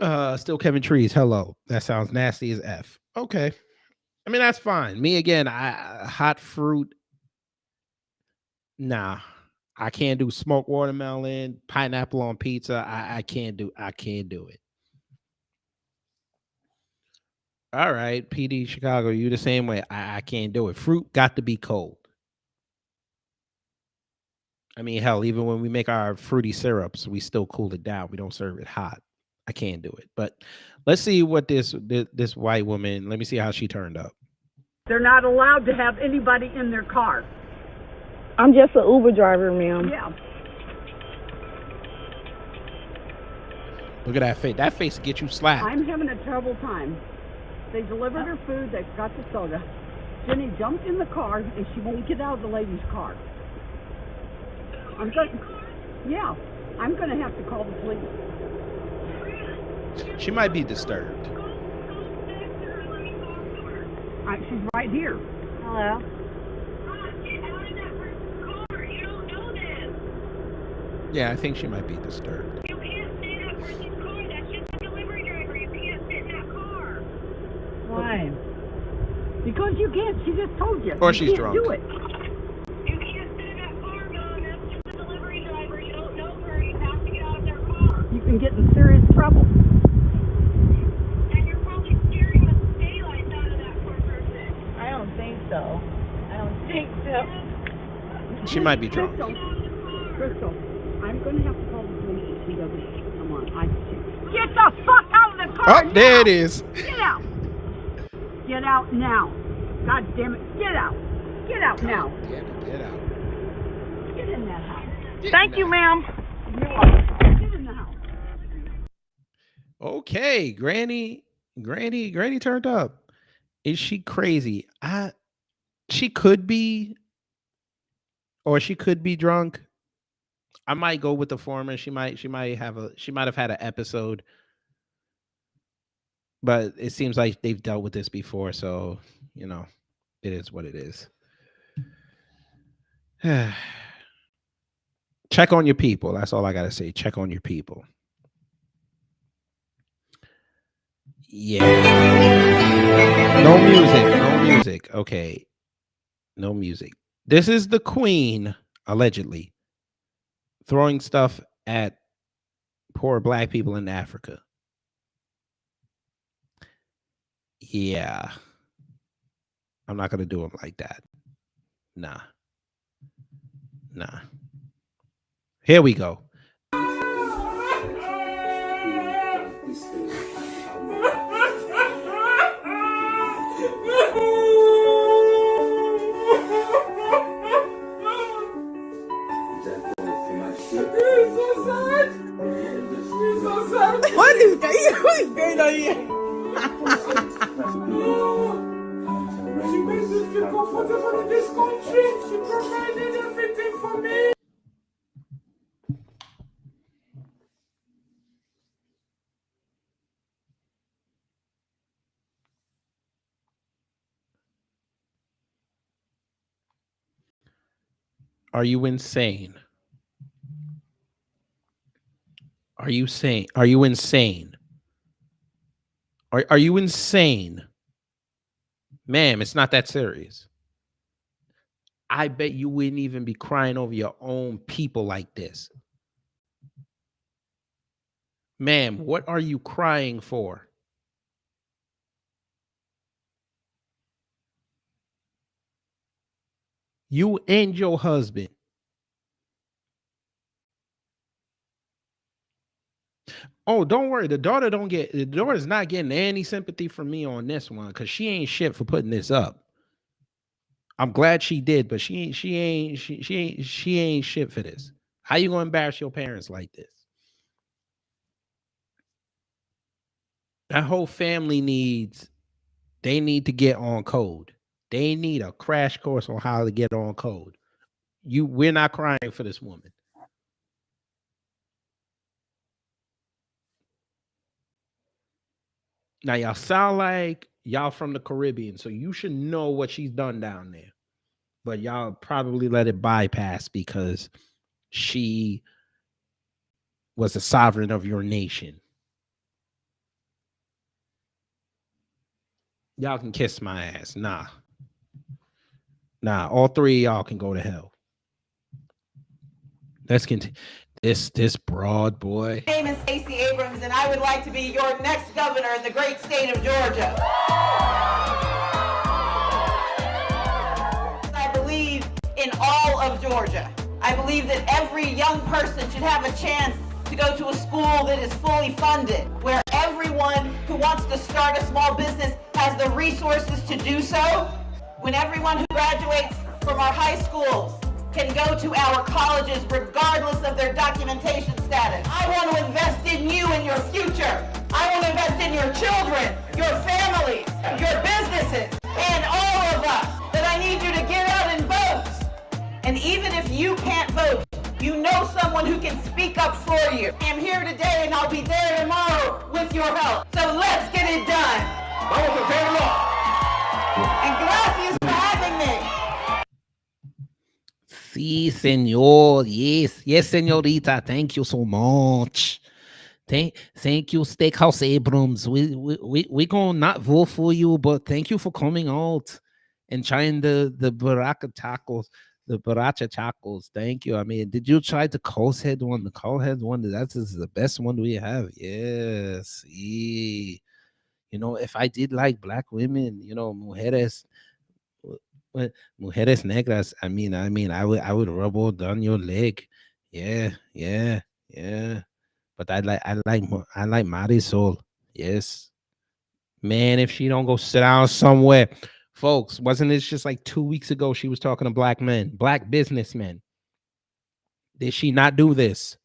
Still Kevin Trees. Hello. That sounds nasty as F. Okay. I mean, that's fine. Me again, hot fruit. Nah. I can't do smoked watermelon, pineapple on pizza. I can't do it. All right, PD Chicago, you the same way. I can't do it. Fruit got to be cold. I mean, hell, even when we make our fruity syrups, we still cool it down. We don't serve it hot. I can't do it. But let's see what this white woman, let me see how she turned up. They're not allowed to have anybody in their car. I'm just an Uber driver, ma'am. Yeah. Look at that face. That face will get you slapped. I'm having a terrible time. They delivered her food. They got the soda. Jenny jumped in the car, and she won't get out of the lady's car. I'm going to have to call the police. She might be disturbed. She's right here. Hello. Yeah, I think she might be disturbed. You can't stay in that person's car. That's just a delivery driver. You can't sit in that car. Why? Because you can't. She just told you. Or you she's can't drunk. Do it. You can't sit in that car, Mom. That's just a delivery driver. You don't know her. You have to get out of their car. You can get in serious trouble. And you're probably scaring the daylights out of that poor person. I don't think so. She might be drunk. Crystal, I'm going to have to call the police if she doesn't come on. Get the fuck out of the car! Oh, there it is. Get out! Get out now! God damn it! Get out! Get out now! Get out. Get in that house. Thank you, ma'am. Get in the house. Okay, Granny turned up. Is she crazy? She could be, or she could be drunk. I might go with the former. She might have had an episode, but it seems like they've dealt with this before, so you know, it is what it is. Check on your people. That's all I gotta say. Check on your people. Yeah. No music. Okay. No music. This is the Queen, allegedly, throwing stuff at poor black people in Africa. Yeah. I'm not going to do them like that. Nah. Here we go. What is going on here? Are you insane? Are you sane? Are you insane? Are you insane? Ma'am, it's not that serious. I bet you wouldn't even be crying over your own people like this. Ma'am, what are you crying for? You and your husband. Oh, don't worry. The daughter's not getting any sympathy from me on this one because she ain't shit for putting this up. I'm glad she did, but she ain't shit for this. How you gonna embarrass your parents like this? That whole family they need to get on code. They need a crash course on how to get on code. We're not crying for this woman. Now y'all sound like y'all from the Caribbean, so you should know what she's done down there. But y'all probably let it bypass because she was the sovereign of your nation. Y'all can kiss my ass. Nah, all three of y'all can go to hell. Let's continue. This broad boy. My name is Stacey Abrams, and I would like to be your next governor in the great state of Georgia. I believe in all of Georgia. I believe that every young person should have a chance to go to a school that is fully funded, where everyone who wants to start a small business has the resources to do so, when everyone who graduates from our high schools can go to our colleges regardless of their documentation status. I want to invest in you and your future. I want to invest in your children, your families, your businesses, and all of us. That I need you to get out and vote. And even if you can't vote, you know someone who can speak up for you. I'm here today and I'll be there tomorrow with your help. So let's get it done. Vamos a hacerlo. And gracias for having me. Sí, señor. Yes, señorita. Thank you so much. Thank you, Steakhouse Abrams. We gonna not vote for you, but thank you for coming out and trying the Baraka tacos, the Baracha tacos. Thank you. I mean, did you try the Cole's Head one? The Cole's Head one, that's the best one we have. Yes. You know, if I did like black women, you know, mujeres negras, I mean, I would rub all down your leg. Yeah. But I like Marisol. Yes. Man, if she don't go sit down somewhere. Folks, wasn't it just like 2 weeks ago she was talking to black men, black businessmen? Did she not do this?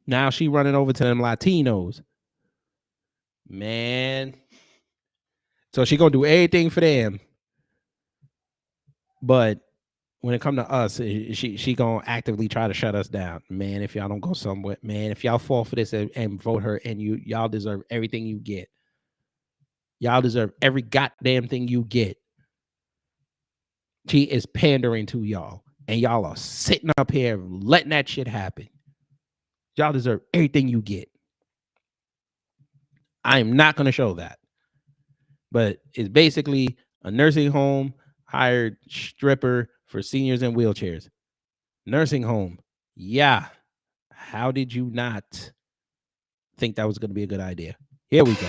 Now she running over to them Latinos. Man. So she gonna do everything for them. But when it come to us, she gonna actively try to shut us down. Man, if y'all don't go somewhere, man, if y'all fall for this and vote her, and y'all deserve everything you get. Y'all deserve every goddamn thing you get. She is pandering to y'all, and y'all are sitting up here letting that shit happen. Y'all deserve everything you get. I am not going to show that. But it's basically a nursing home hired stripper for seniors in wheelchairs. Nursing home. Yeah. How did you not think that was going to be a good idea? Here we go.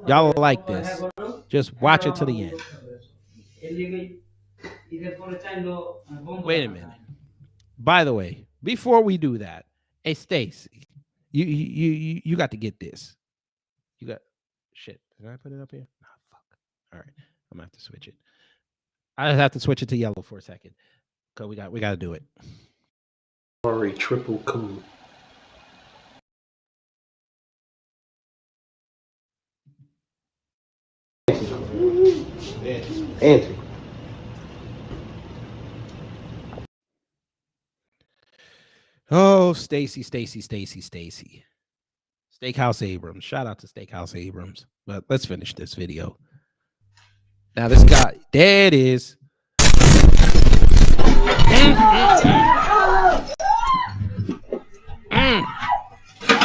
Y'all like this. Just watch it to the end. Wait a minute. By the way, before we do that, hey Stacy, you got to get this. You got shit. Did I put it up here? Nah, fuck. All right, I'm gonna have to switch it. I have to switch it to yellow for a second because we got to do it. Sorry, triple cool. Answer. Oh, Stacy. Steakhouse Abrams. Shout out to Steakhouse Abrams. But let's finish this video. Now this guy, there it is.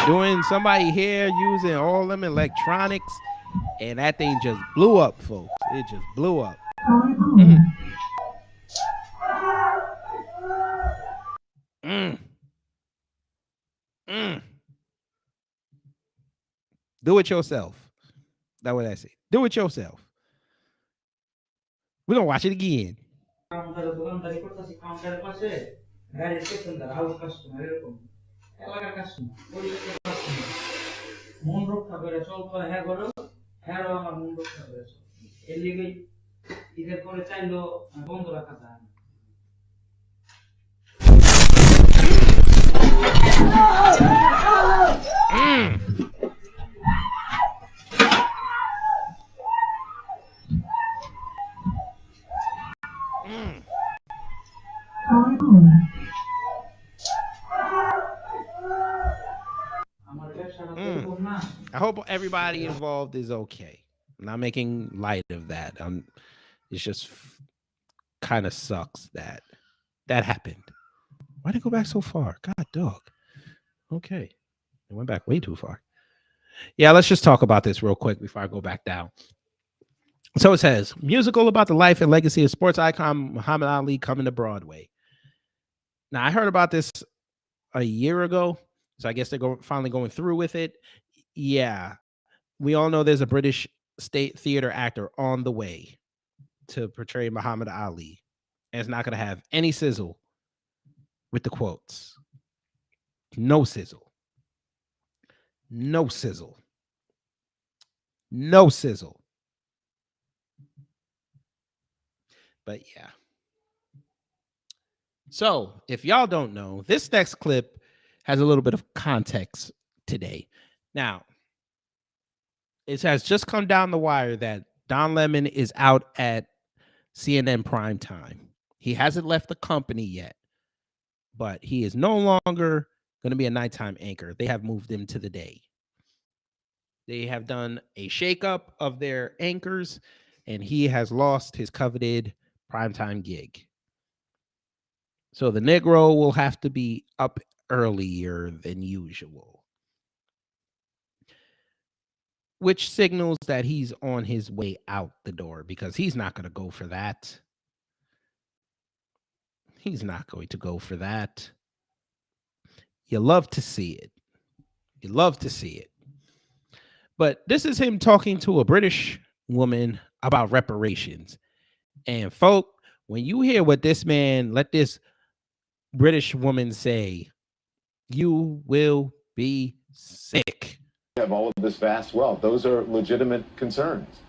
Doing somebody here using all them electronics, and that thing just blew up, folks. It just blew up. Do it yourself. That's what I say. Do it yourself. We're gonna watch it again. মন রক্ষা করে চলতো হ্যাঁ করো হ্যাঁ আমার মন রক্ষা করে চল এর লিগে ঈদের পরে চাইলো বন্ধ রাখা যায় না I hope everybody involved is okay. I'm not making light of that. It's just kind of sucks that happened. Why'd it go back so far? God, dog. Okay. It went back way too far. Yeah, let's just talk about this real quick before I go back down. So it says, musical about the life and legacy of sports icon Muhammad Ali coming to Broadway. Now, I heard about this a year ago, so I guess they're finally going through with it. Yeah, we all know there's a British state theater actor on the way to portray Muhammad Ali, and it's not going to have any sizzle with the quotes. No sizzle. No sizzle. No sizzle. But yeah. So if y'all don't know, this next clip has a little bit of context today. Now, it has just come down the wire that Don Lemon is out at CNN primetime. He hasn't left the company yet, but he is no longer going to be a nighttime anchor. They have moved him to the day. They have done a shakeup of their anchors, and he has lost his coveted primetime gig. So the Negro will have to be up earlier than usual, which signals that he's on his way out the door, because he's not going to go for that. He's not going to go for that. You love to see it. You love to see it. But this is him talking to a British woman about reparations. And folk, when you hear what this man let this British woman say, you will be sick. Have all of this vast wealth. Those are legitimate concerns.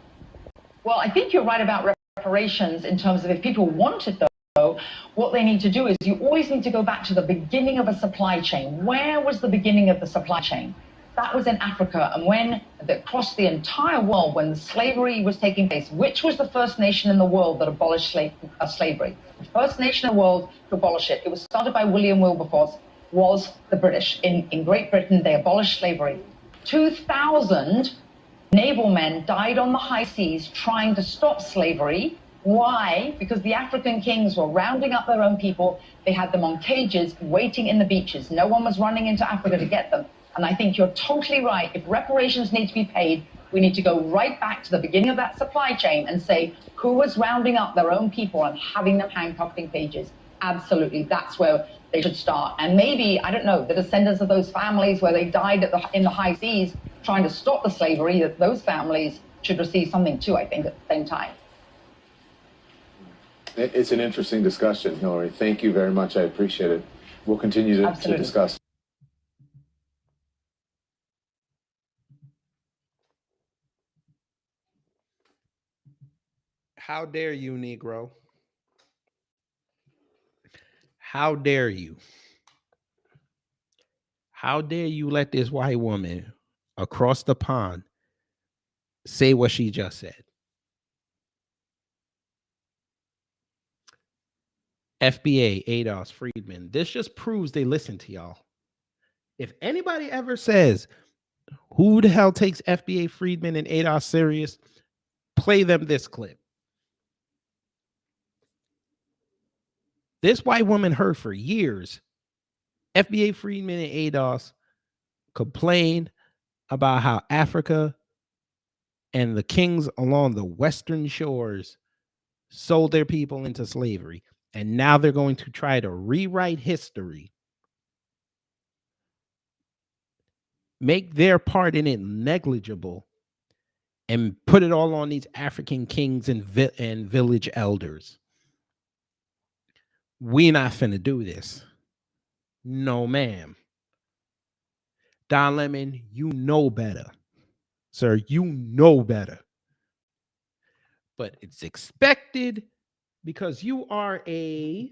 Well, I think you're right about reparations in terms of if people want it, though, what they need to do is you always need to go back to the beginning of a supply chain. Where was the beginning of the supply chain? That was in Africa. And when across the entire world, when slavery was taking place, which was the first nation in the world that abolished slavery? The first nation in the world to abolish it. It was started by William Wilberforce, was the British. In Great Britain, they abolished slavery. 2,000 naval men died on the high seas trying to stop slavery. Why? Because the African kings were rounding up their own people. They had them on cages waiting in the beaches. No one was running into Africa to get them. And I think you're totally right. If reparations need to be paid, we need to go right back to the beginning of that supply chain and say who was rounding up their own people and having them handcuffed in cages. Absolutely. That's where they should start. And maybe, I don't know, the descendants of those families where they died in the high seas trying to stop the slavery, that those families should receive something too, I think, at the same time. It's an interesting discussion, Hillary. Thank you very much. I appreciate it. We'll continue to discuss. How dare you, Negro? How dare you? How dare you let this white woman across the pond say what she just said? FBA, ADOS, Friedman. This just proves they listen to y'all. If anybody ever says, who the hell takes FBA, Friedman, and ADOS serious, play them this clip. This white woman heard for years FBA Friedman and ADOS complained about how Africa and the kings along the western shores sold their people into slavery. And now they're going to try to rewrite history, make their part in it negligible, and put it all on these African kings and village elders. We're not finna do this. No, ma'am. Don Lemon, you know better. Sir, you know better. But it's expected because you are a...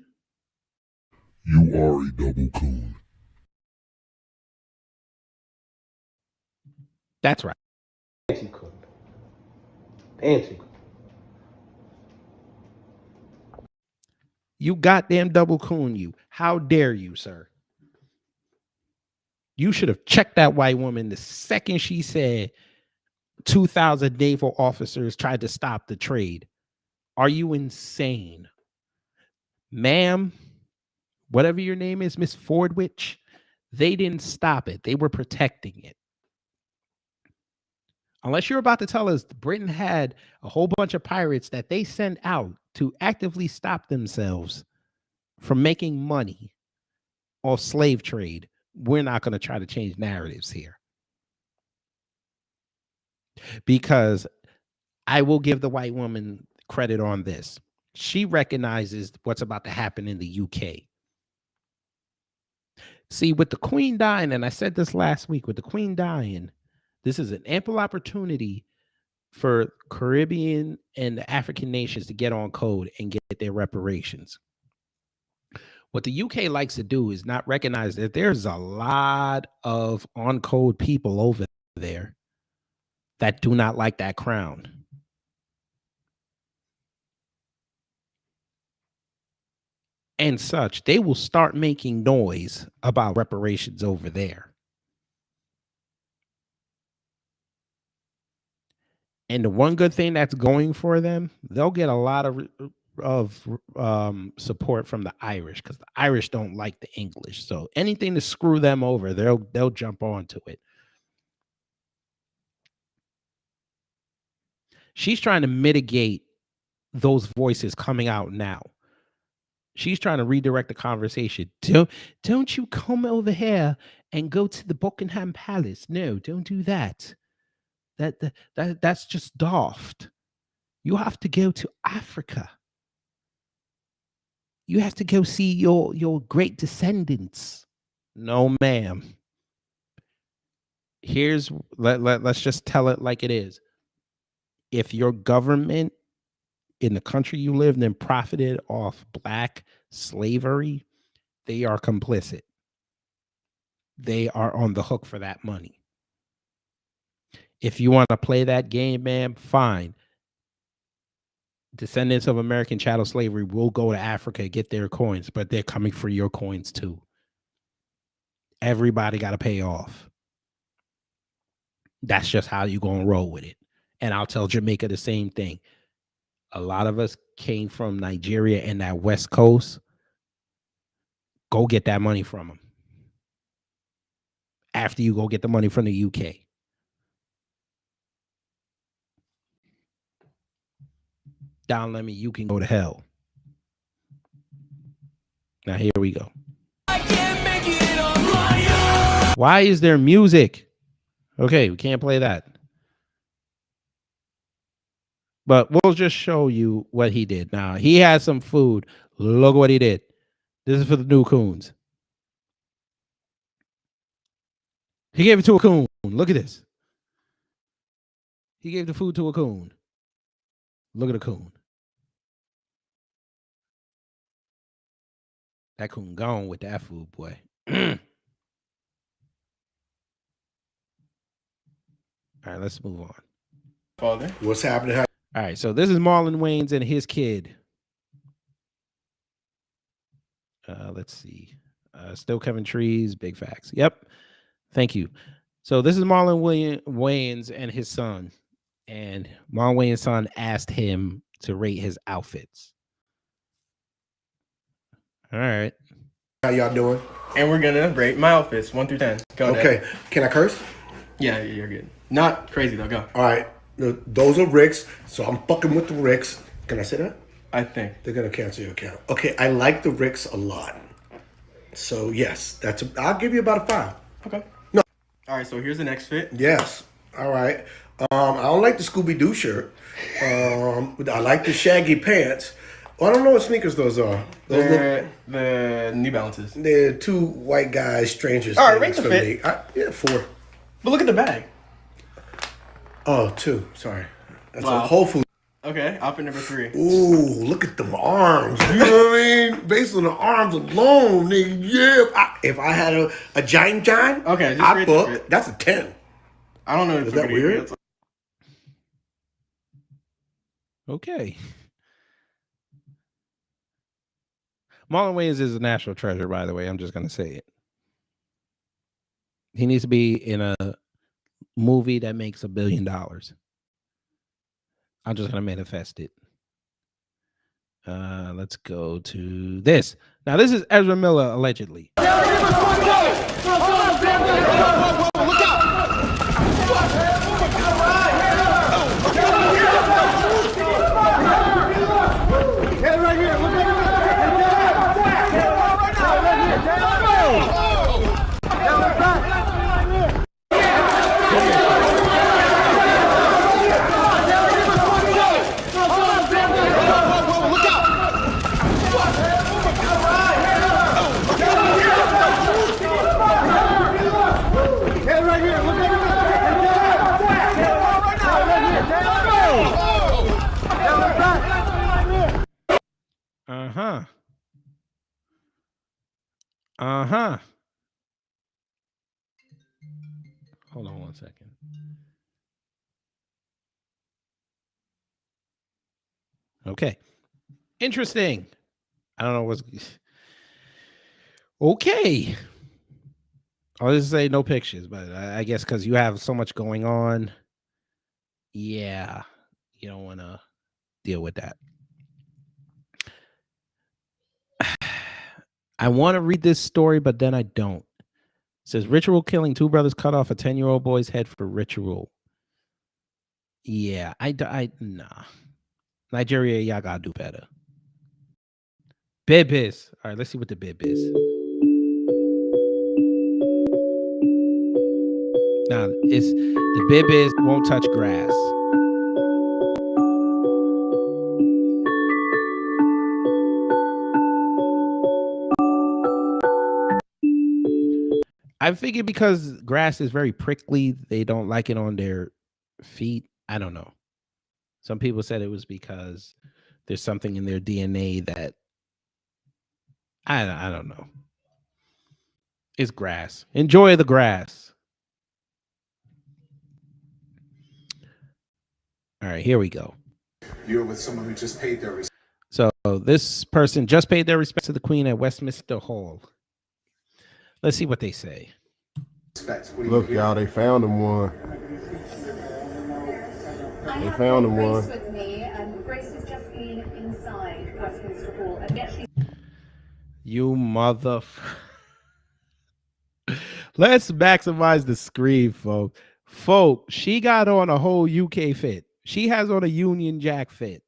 You are a double coon. That's right. Fancy coon. Fancy coon. You goddamn double coon you. How dare you, sir? You should have checked that white woman the second she said 2,000 naval officers tried to stop the trade. Are you insane? Ma'am, whatever your name is, Miss Fordwich, they didn't stop it. They were protecting it. Unless you're about to tell us Britain had a whole bunch of pirates that they sent out to actively stop themselves from making money off slave trade, we're not going to try to change narratives here. Because I will give the white woman credit on this. She recognizes what's about to happen in the UK. See, with the Queen dying, and I said this last week, with the Queen dying, this is an ample opportunity for Caribbean and the African nations to get on code and get their reparations. What the UK likes to do is not recognize that there's a lot of on code people over there that do not like that crown. And such, they will start making noise about reparations over there. And the one good thing that's going for them, they'll get a lot of support from the Irish, because the Irish don't like the English. So anything to screw them over, they'll jump onto it. She's trying to mitigate those voices coming out now. She's trying to redirect the conversation. Don't you come over here and go to the Buckingham Palace. No, don't do that. That's just daft. You have to go to Africa. You have to go see your great descendants. No, ma'am. Let's just tell it like it is. If your government in the country you lived in profited off black slavery, they are complicit. They are on the hook for that money. If you want to play that game, man, fine. Descendants of American chattel slavery will go to Africa, get their coins, but they're coming for your coins too. Everybody got to pay off. That's just how you're going to roll with it. And I'll tell Jamaica the same thing. A lot of us came from Nigeria and that West Coast. Go get that money from them. After you go get the money from the UK. Don Lemon, you can go to hell. Now here we go. Why is there music? Okay, we can't play that. But we'll just show you what he did. Now, he had some food. Look what he did. This is for the new coons. He gave it to a coon. Look at this. He gave the food to a coon. Look at the coon. That coon gone with that food, boy. All right, let's move on. Father, what's happening? All right, so this is Marlon Wayans and his kid. Let's see. Still Kevin Trees, big facts. Yep. Thank you. So this is Marlon Wayans and his son. And Marlon Wayans' son asked him to rate his outfits. All right. How y'all doing? And we're gonna rate my outfits 1 through 10. Go. Okay. Dad. Can I curse? Yeah, you're good. Not crazy though. Go. All right. Those are Rick's, so I'm fucking with the Rick's. Can I say that? I think they're gonna cancel your account. Okay. I like the Rick's a lot. So yes, I'll give you about a 5. Okay. No. All right. So here's the next fit. Yes. All right. I don't like the Scooby-Doo shirt. I like the shaggy pants. Well, I don't know what sneakers those are. They're the New Balances. They're 2 white guys, strangers. All right, rate the fit. Yeah, 4. But look at the bag. Oh, 2. Sorry. That's Wow. a Whole Foods. Okay, outfit number 3. Ooh, look at them arms. You know what I mean? Based on the arms alone, nigga. Yeah. If I had a giant, okay, just I book. That's a 10. I don't know if is that weird. Okay. Marlon Wayans is a national treasure, by the way. I'm just going to say it. He needs to be in a movie that makes $1 billion. I'm just going to manifest it. Let's go to this. Now, this is Ezra Miller, allegedly. Uh-huh. Uh-huh. Hold on 1 second. Okay. Interesting. I don't know what's okay. I'll just say no pictures, but I guess because you have so much going on. Yeah. You don't want to deal with that. I want to read this story, but then I don't. It says ritual killing. 2 brothers cut off a 10-year-old boy's head for ritual. Yeah, nah. Nigeria, y'all gotta do better. Bib is. All right, let's see what the bib is. Now, the bib is won't touch grass. I figured because grass is very prickly, they don't like it on their feet. I don't know. Some people said it was because there's something in their DNA that I don't know. It's grass. Enjoy the grass. All right, here we go. You're with someone who just paid their respects. So this person just paid their respects to the Queen at Westminster Hall. Let's see what they say. Look, y'all, they found him one. They found him one. With me, and Grace has just been inside Westminster Hall, and yet she... You mother. Let's maximize the screen, folks. Folks, she got on a whole UK fit. She has on a Union Jack fit.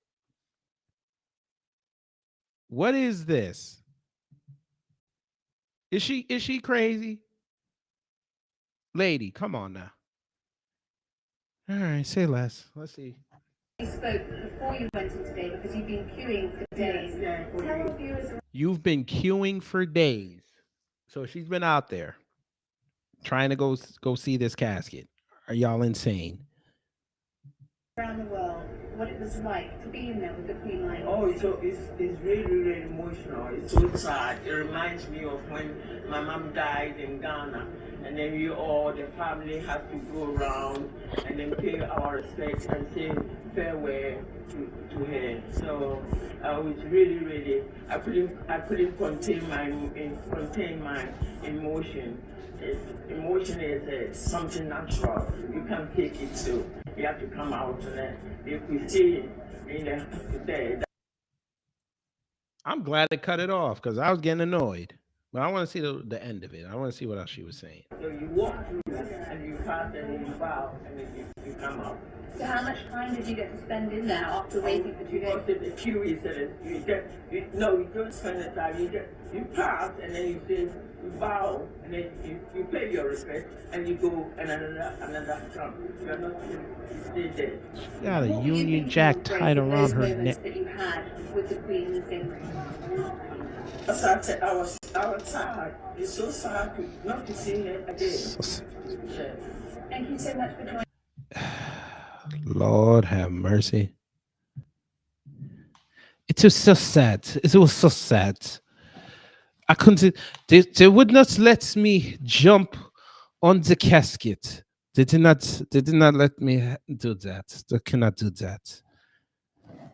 What is this? Is she crazy? Lady, come on now. All right, say less. Let's see. You spoke before you went in today because you've been queuing for days. Tell our viewers... You've been queuing for days. So she's been out there trying to go see this casket. Are y'all insane? around the world, what it was like to be in there with the Queen Line. Oh, it's really, really emotional. It's so sad. It reminds me of when my mom died in Ghana, and then we all, the family, had to go around and then pay our respects and say farewell to her. So I was really, really, I couldn't contain my emotion. Emotion is something natural. You can't take it, so you have to come out to that. If we stay in the I'm glad they cut it off because I was getting annoyed. But I want to see the end of it. I want to see what else she was saying. So you walk through and you pass and then you bow and then you come out. So how much time did you get to spend in there after waiting for 2 days? Because the queue is you don't spend the time. You pass and then you say you bow and then you pay your respect and you go and another come. You're not you stay there. She got a Union Jack tied around her neck. That you had with the Queen in the same room. As I said, I was sad. It's so sad not to see her again. Yeah. Thank you so much for joining. Lord have mercy. It was so sad. It was so sad. I couldn't. They would not let me jump on the casket. They did not let me do that. They cannot do that.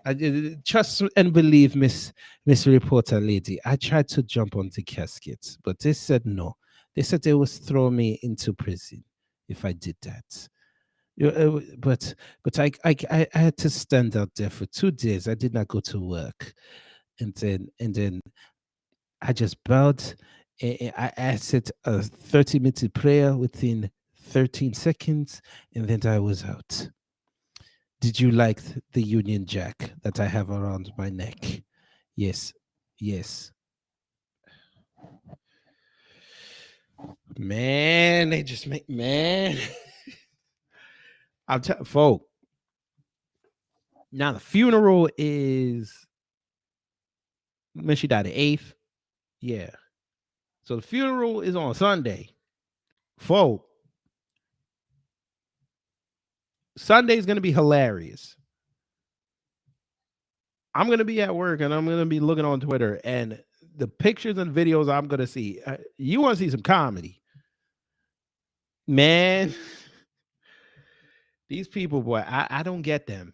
I trust and believe, Miss Reporter Lady. I tried to jump on the casket, but they said no. They said they would throw me into prison if I did that. But I had to stand out there for 2 days. I did not go to work, and then I just bowed. I said a 30-minute prayer within 13 seconds, and then I was out. Did you like the Union Jack that I have around my neck? Yes, yes. Man, they just make man. I'll tell folk. Now the funeral is when she died, the 8th. Yeah. So the funeral is on Sunday. Folk. Sunday's gonna be hilarious. I'm gonna be at work and I'm gonna be looking on Twitter, and the pictures and videos I'm gonna see. You want to see some comedy, man? These people, boy, I don't get them.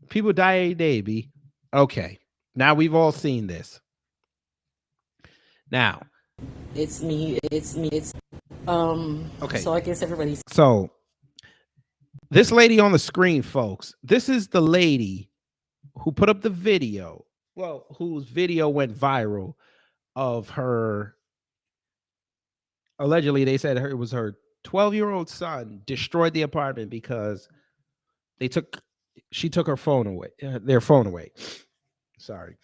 People die every day, B. Okay, now we've all seen this. Now, It's me. okay. So I guess everybody's. So this lady on the screen, folks, this is the lady who put up the video. Well, whose video went viral of her. Allegedly, they said it was her 12-year-old son destroyed the apartment because she took her phone away, their phone away. Sorry.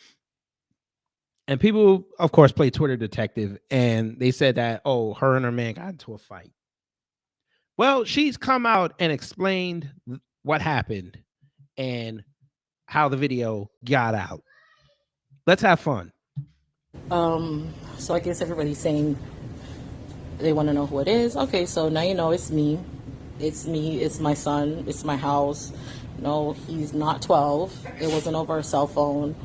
And people, of course, play Twitter detective, and they said that, oh, her and her man got into a fight. Well, she's come out and explained what happened and how the video got out. Let's have fun. So I guess everybody's saying they want to know who it is. Okay, so now you know it's me. It's me. It's my son. It's my house. No, he's not 12. It wasn't over a cell phone.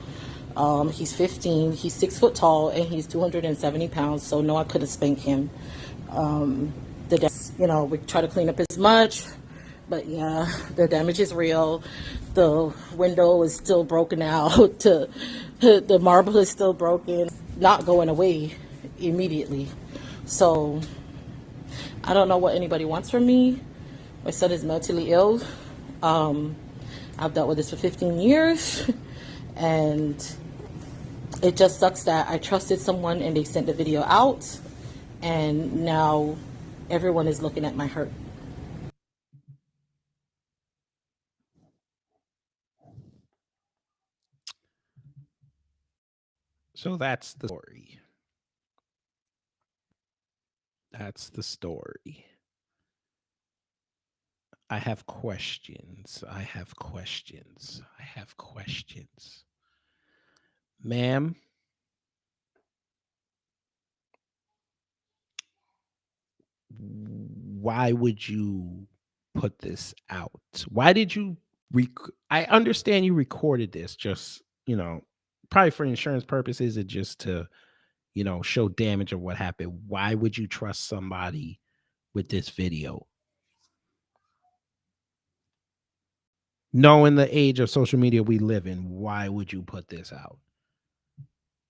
He's 15. He's 6 foot tall and he's 270 pounds. So no, I couldn't spank him. We try to clean up as much, but yeah, the damage is real. The window is still broken out. The marble is still broken, not going away immediately. So I don't know what anybody wants from me. My son is mentally ill. I've dealt with this for 15 years, and it just sucks that I trusted someone and they sent the video out, and now everyone is looking at my hurt. So that's the story. That's the story. I have questions. Ma'am, why would you put this out? Why did you I understand you recorded this just, probably for insurance purposes and just to, show damage of what happened. Why would you trust somebody with this video? Knowing the age of social media we live in, why would you put this out?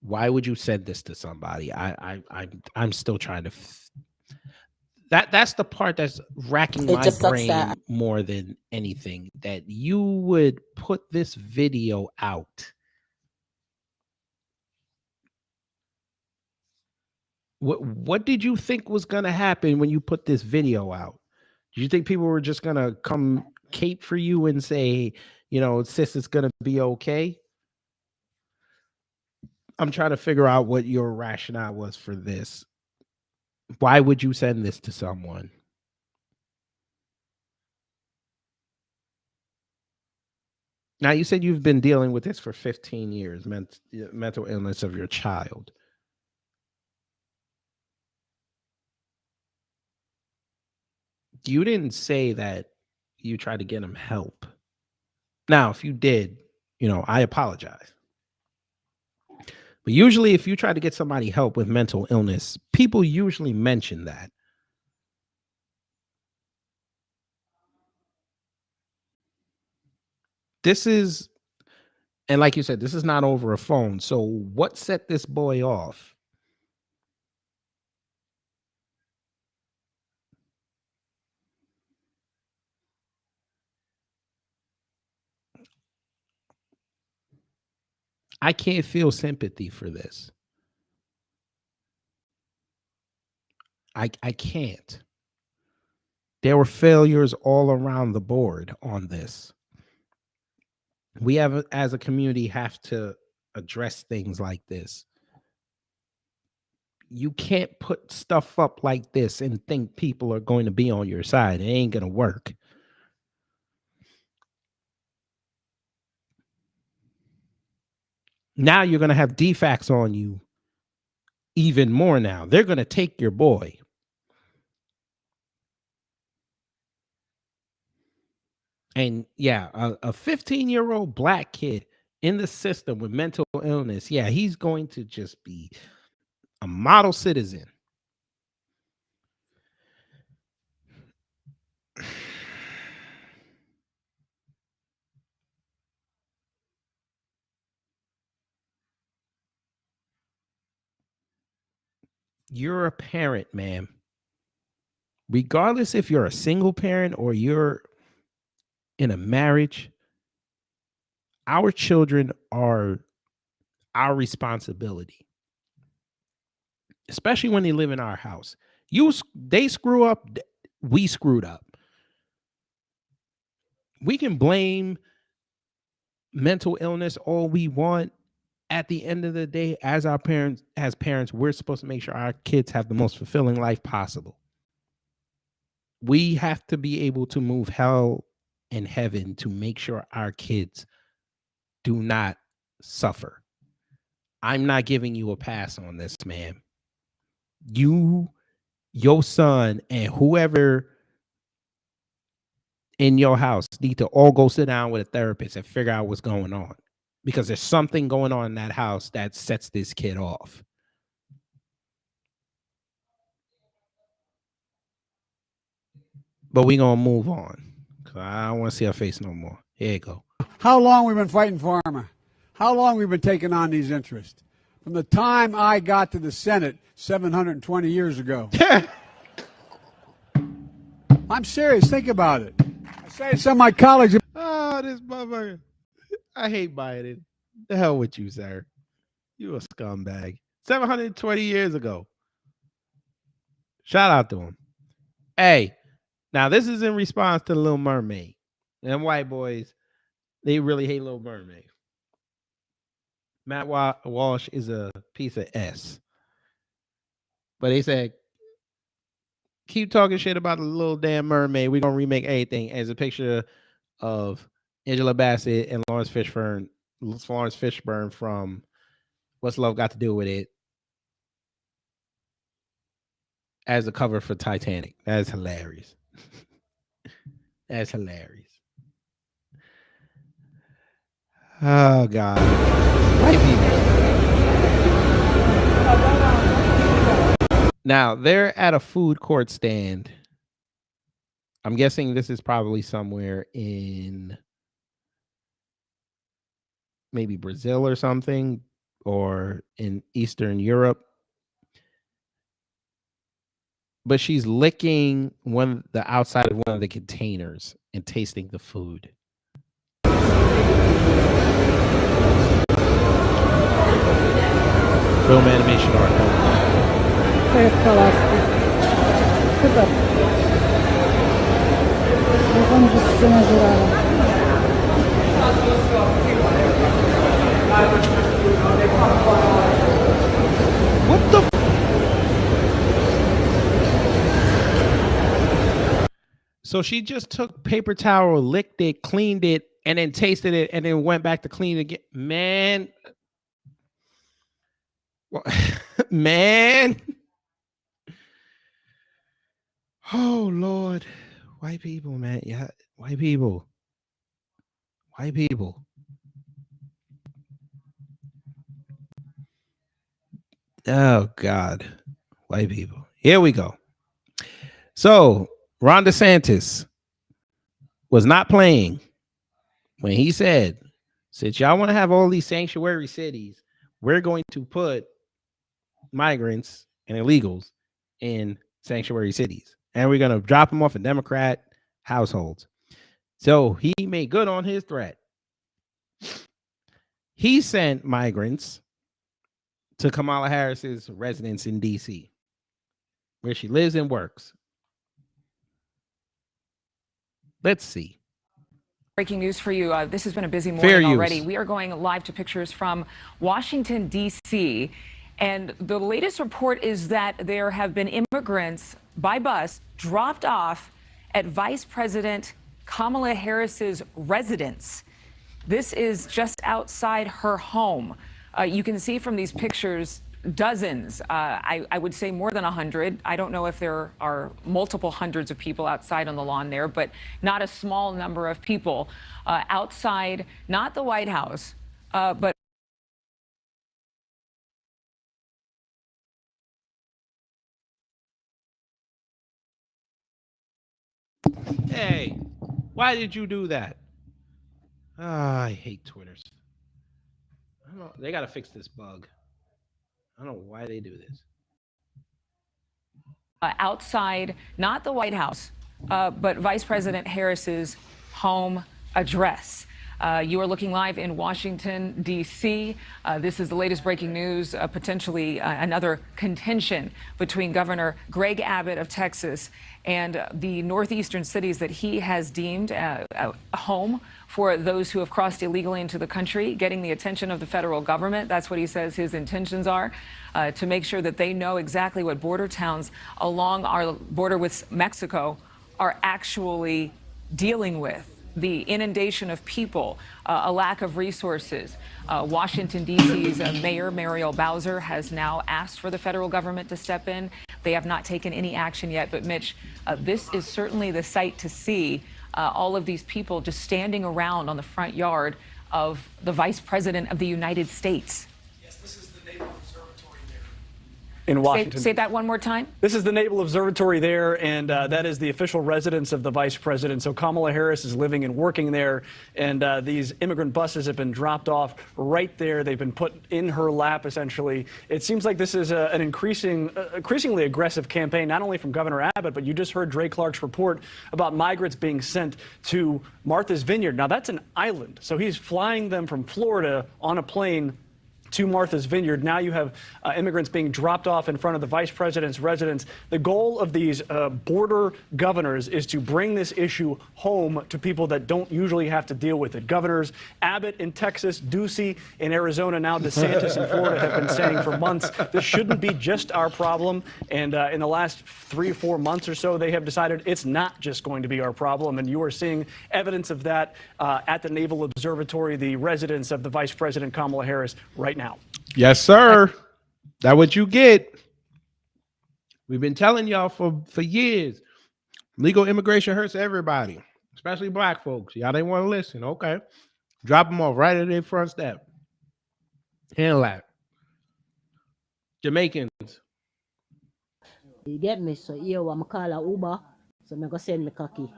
Why would you send this to somebody? I'm still trying to. That's the part that's racking my brain more than anything. That you would put this video out What did you think was gonna happen when you put this video out? Did you think people were just gonna come cape for you and say, sis, it's gonna be okay? I'm trying to figure out what your rationale was for this. Why would you send this to someone? Now, you said you've been dealing with this for 15 years, mental illness of your child. You didn't say that you tried to get him help. Now, if you did, I apologize. But usually if you try to get somebody help with mental illness, people usually mention that. And like you said, this is not over a phone. So what set this boy off? I can't feel sympathy for this. I can't. There were failures all around the board on this. We have, as a community, have to address things like this. You can't put stuff up like this and think people are going to be on your side. It ain't going to work. Now you're going to have defects on you even more now. They're going to take your boy. And yeah, a 15-year-old black kid in the system with mental illness, yeah, he's going to just be a model citizen. You're a parent, ma'am. Regardless if you're a single parent or you're in a marriage, our children are our responsibility. Especially when they live in our house. They screw up, we screwed up. We can blame mental illness all we want. At the end of the day, as parents, we're supposed to make sure our kids have the most fulfilling life possible. We have to be able to move hell and heaven to make sure our kids do not suffer. I'm not giving you a pass on this, ma'am. Your son, and whoever in your house need to all go sit down with a therapist and figure out what's going on. Because there's something going on in that house that sets this kid off. But we're going to move on. Because I don't want to see her face no more. Here you go. How long we've been fighting for them? How long we've been taking on these interests? From the time I got to the Senate 720 years ago. I'm serious. Think about it. I say to some of my colleagues. Oh, this motherfucker. I hate Biden. The hell with you, sir. You a scumbag. 720 years ago. Shout out to him. Hey, now this is in response to the Little Mermaid. And white boys, they really hate Little Mermaid. Matt Walsh is a piece of S. But they said, keep talking shit about the little damn mermaid. We're going to remake everything. As a picture of Angela Bassett and Lawrence Fishburne from What's Love Got to Do with It as the cover for Titanic. That is hilarious. That's hilarious. Oh, God. White people. Now, they're at a food court stand. I'm guessing this is probably somewhere in maybe Brazil or something, or in Eastern Europe. But she's licking the outside of one of the containers and tasting the food. Film animation art. What the? So she just took paper towel, licked it, cleaned it, and then tasted it, and then went back to clean it again. Man, man. Oh Lord, white people, man. Yeah, white people. White people. Oh God, white people. Here we go. So Ron DeSantis was not playing when he said, since y'all want to have all these sanctuary cities, we're going to put migrants and illegals in sanctuary cities, and we're going to drop them off in Democrat households. So he made good on his threat. He sent migrants to Kamala Harris's residence in D.C., where she lives and works. Let's see. Breaking news for you. This has been a busy morning already. We are going live to pictures from Washington, D.C. And the latest report is that there have been immigrants by bus dropped off at Vice President Kamala Harris's residence. This is just outside her home. You can see from these pictures dozens, I would say more than 100. I don't know if there are multiple hundreds of people outside on the lawn there, but not a small number of people outside, not the White House, but Hey, why did you do that? I hate Twitters. I don't know. They got to fix this bug. I don't know why they do this. outside, not the White House, but Vice President Harris's home address. You are looking live in Washington, D.C. This is the latest breaking news, potentially another contention between Governor Greg Abbott of Texas and the northeastern cities that he has deemed a home for those who have crossed illegally into the country, getting the attention of the federal government. That's what he says his intentions are, to make sure that they know exactly what border towns along our border with Mexico are actually dealing with. The inundation of people, a lack of resources. Washington, D.C.'s Mayor Venereal has now asked for the federal government to step in. They have not taken any action yet, but Mitch, this is certainly the sight to see, all of these people just standing around on the front yard of the Vice President of the United States. Yes, this is the Naval Observatory there in Washington. Say that one more time. This is the Naval Observatory there, and that is the official residence of the Vice President. So Kamala Harris is living and working there, and these immigrant buses have been dropped off right there. They've been put in her lap, essentially. It seems like this is an increasingly aggressive campaign, not only from Governor Abbott, but you just heard Dre Clark's report about migrants being sent to Martha's Vineyard. Now, that's an island, so he's flying them from Florida on a plane to Martha's Vineyard. Now you have immigrants being dropped off in front of the Vice President's residence. The goal of these border governors is to bring this issue home to people that don't usually have to deal with it. Governors Abbott in Texas, Ducey in Arizona, now DeSantis in Florida have been saying for months, this shouldn't be just our problem. And in the last 3 or 4 months or so, they have decided it's not just going to be our problem. And you are seeing evidence of that at the Naval Observatory, the residence of the Vice President Kamala Harris right now. Yes, sir. That's what you get. We've been telling y'all for years. Legal immigration hurts everybody, especially black folks. Y'all didn't want to listen. Okay. Drop them off right at their front step. Handle that. Jamaicans. You get me? So here I'm call a Uber. So I'm gonna send me cocky.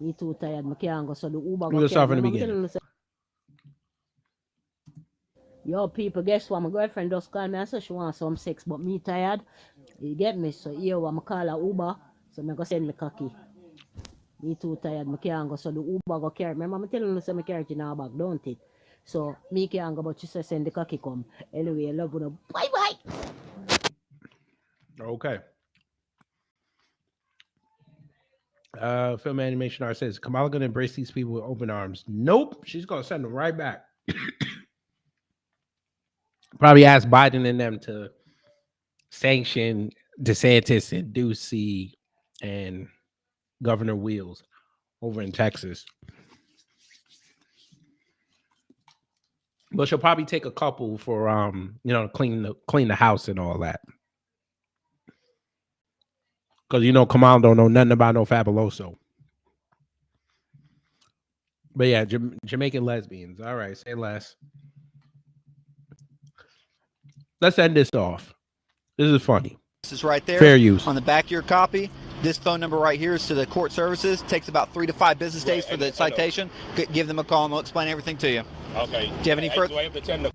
Me too tired. I can't go. So the Uber We'll start from the beginning. Yo, people, guess what? My girlfriend just called me and said she wants some sex, but me tired. You get me? So here I'm call a Uber. So I'm gonna send me cocky. Me too tired. I can't go. So the Uber go carry. Remember, I'm telling you, so I carry it in our bag, don't it? So me can't go, but she said send the cocky come. Anyway, I love you. Bye bye. Okay. Film animation art says Kamala gonna embrace these people with open arms. Nope, she's gonna send them right back. Probably ask Biden and them to sanction DeSantis and Ducey and Governor Wheels over in Texas. But she'll probably take a couple for clean the house and all that. Because Kamala don't know nothing about no Fabuloso. But yeah, Jamaican lesbians. All right, say less. Let's end this off. This is funny. This is right there. Fair use. On the back of your copy. This phone number right here is to the court services. Takes about 3 to 5 business days for the citation. Give them a call and they'll explain everything to you. Okay. Do you have any further? Do I have to attend the...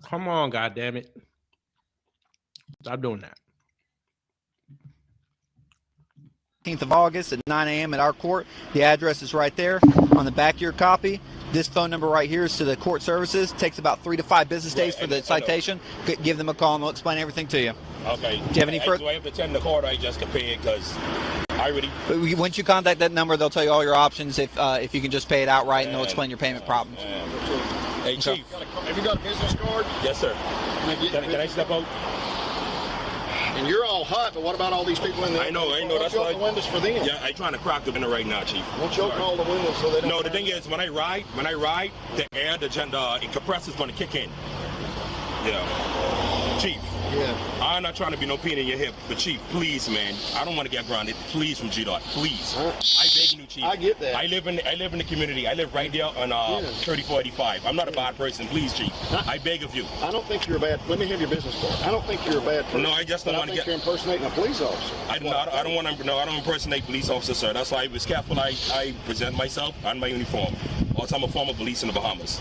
Come on, goddammit. Stop doing that. 15th of August at 9 a.m. at our court. The address is right there on the back of your copy. This phone number right here is to the court services. Takes about 3 to 5 business days for the citation. Give them a call and they'll explain everything to you. Okay. Do you have any further? Do I have to attend the court or I just can pay it because I really... Once you contact that number, they'll tell you all your options if you can just pay it outright and they'll explain your payment problems. Hey, Chief. Have you got a business card? Yes, sir. Can I step out? And you're all hot, but what about all these people in there? I know. That's why the windows for them. Yeah, I'm trying to crack the window right now, Chief. Won't you open all the windows so they don't... No, the thing is, when I ride, the air, the compressor's going to kick in. Yeah. Chief. Yeah. I'm not trying to be no pain in your hip, but Chief, please, man, I don't want to get grounded. Please, from G-Dot, please. I beg you, Chief. I get that. I live in the community. I live right there on 3485. I'm not a bad person. Please, Chief. I beg of you. I don't think you're a bad... Let me have your business card. I don't think you're a bad person. No, I just don't want to get... you're impersonating a police officer. I don't want to... No, I don't impersonate police officers, sir. That's why I was careful. I present myself on my uniform. Also, I'm a former police in the Bahamas.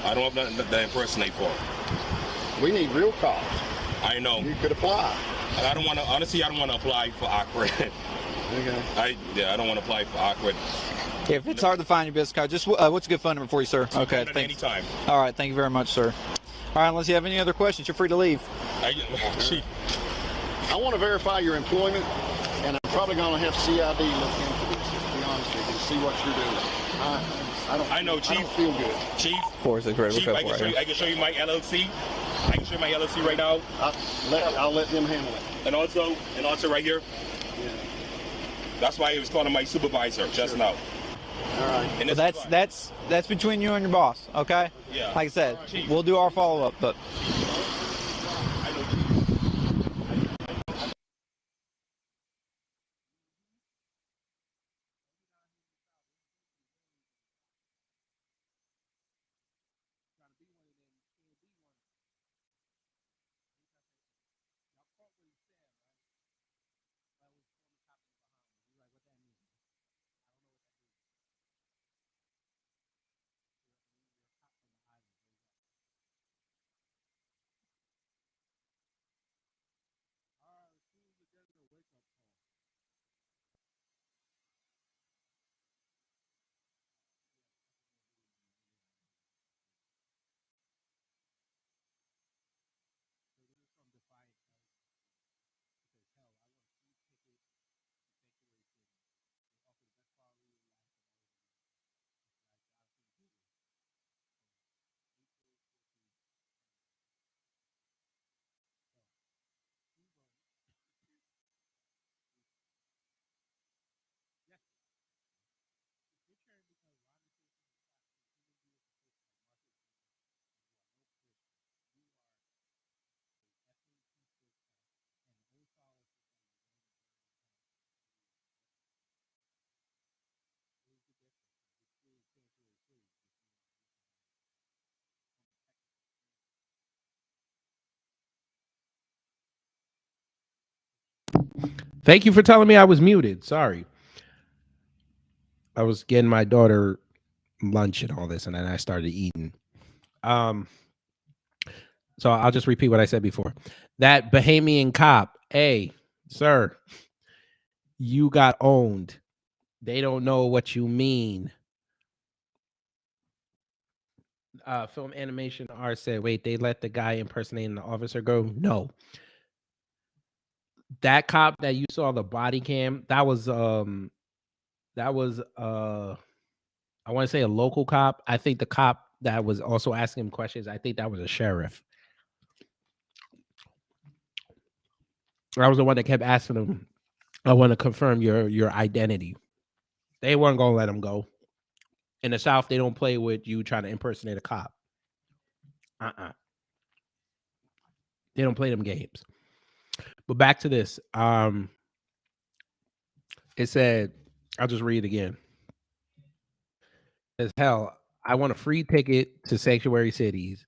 I don't have nothing to impersonate for. We need real cops. I know. You could apply. I don't want to, honestly, I don't want to apply for awkward. Okay. I don't want to apply for awkward. If it's hard to find your business card, just what's a good phone number for you, sir? Okay, thanks. Anytime. All right, thank you very much, sir. All right, unless you have any other questions, you're free to leave. Chief. I want to verify your employment, and I'm probably going to have CID look into this, to be honest with you, to see what you're doing. I know, Chief. I don't feel good. Chief. Of course, it's great. Chief, I can show you my LLC. I can show you my LLC right now. I'll let them handle it. And also right here. Yeah. That's why he was calling my supervisor just now. All right. And well, that's between you and your boss, okay? Yeah. Like I said, we'll do our follow-up, but... Thank you for telling me I was muted. Sorry. I was getting my daughter lunch and all this, and then I started eating. So I'll just repeat what I said before. That Bahamian cop, hey, sir, you got owned. They don't know what you mean. Film animation art said, wait, they let the guy impersonating the officer go? No. That cop that you saw the body cam, that was I want to say a local cop. I think the cop that was also asking him questions, I think that was a sheriff. I was the one that kept asking him, I want to confirm your identity. They weren't gonna let him go. In the South, they don't play with you trying to impersonate a cop. They don't play them games. But back to this. It said, I'll just read it again. As hell, I want a free ticket to sanctuary cities.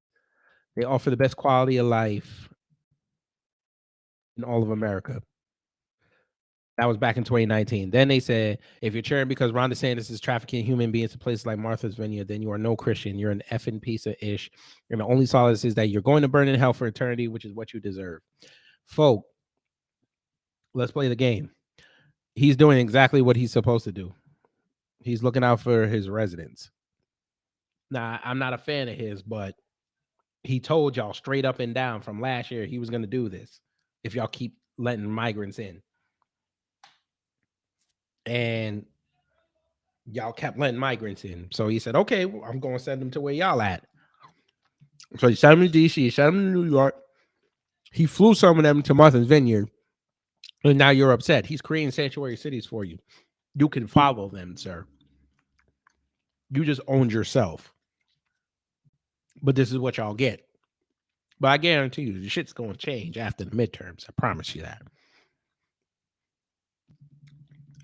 They offer the best quality of life in all of America. That was back in 2019. Then they said, if you're cheering because Ron DeSantis is trafficking human beings to places like Martha's Vineyard, then you are no Christian. You're an effing piece of ish. And the only solace is that you're going to burn in hell for eternity, which is what you deserve. Folk, let's play the game. He's doing exactly what he's supposed to do. He's looking out for his residents. Now, I'm not a fan of his, but he told y'all straight up and down from last year he was going to do this if y'all keep letting migrants in. And y'all kept letting migrants in. So he said, okay, well, I'm going to send them to where y'all at. So he sent them to D.C., he sent them to New York. He flew some of them to Martha's Vineyard. And now you're upset. He's creating sanctuary cities for you. You can follow them, sir. You just owned yourself. But this is what y'all get. But I guarantee you, the shit's going to change after the midterms. I promise you that.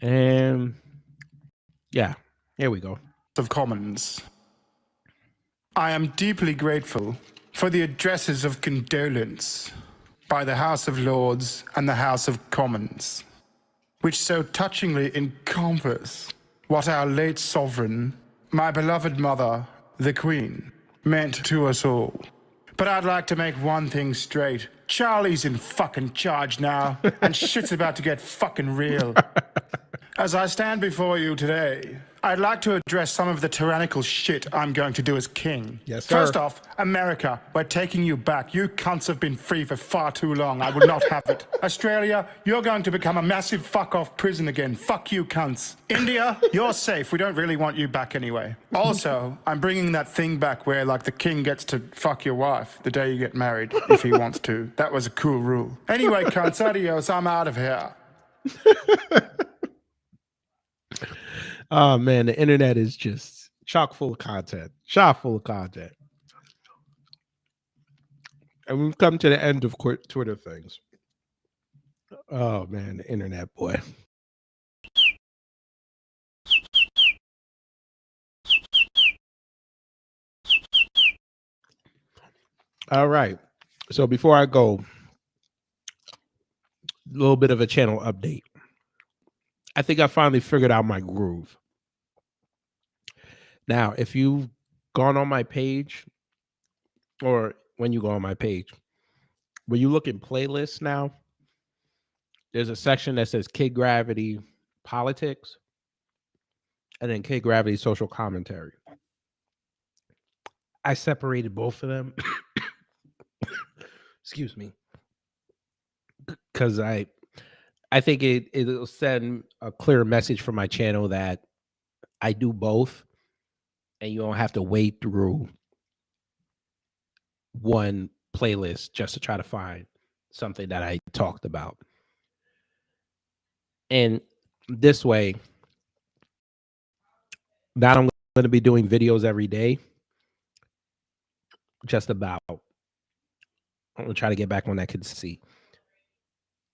And yeah, here we go. Of Commons. I am deeply grateful for the addresses of condolence by the House of Lords and the House of Commons, which so touchingly encompass what our late sovereign, my beloved mother, the Queen, meant to us all. But I'd like to make one thing straight. Charlie's in fucking charge now, and shit's about to get fucking real. As I stand before you today, I'd like to address some of the tyrannical shit I'm going to do as king. Yes, sir. First off, America, we're taking you back. You cunts have been free for far too long. I will not have it. Australia, you're going to become a massive fuck-off prison again. Fuck you, cunts. India, you're safe. We don't really want you back anyway. Also, I'm bringing that thing back where, like, the king gets to fuck your wife the day you get married, if he wants to. That was a cool rule. Anyway, cunts, adios. I'm out of here. Oh man, the internet is just chock full of content. Chock full of content. And we've come to the end of Twitter things. Oh man, the internet, boy. All right. So before I go, a little bit of a channel update. I think I finally figured out my groove. Now, if you've gone on my page, or when you go on my page, when you look in playlists now, there's a section that says Kid Gravity Politics, and then Kid Gravity Social Commentary. I separated both of them. Excuse me. Because I think it'll send a clear message from my channel that I do both, and you don't have to wade through one playlist just to try to find something that I talked about. And this way, not I'm going to be doing videos every day, just about. I'm going to try to get back on that consistency.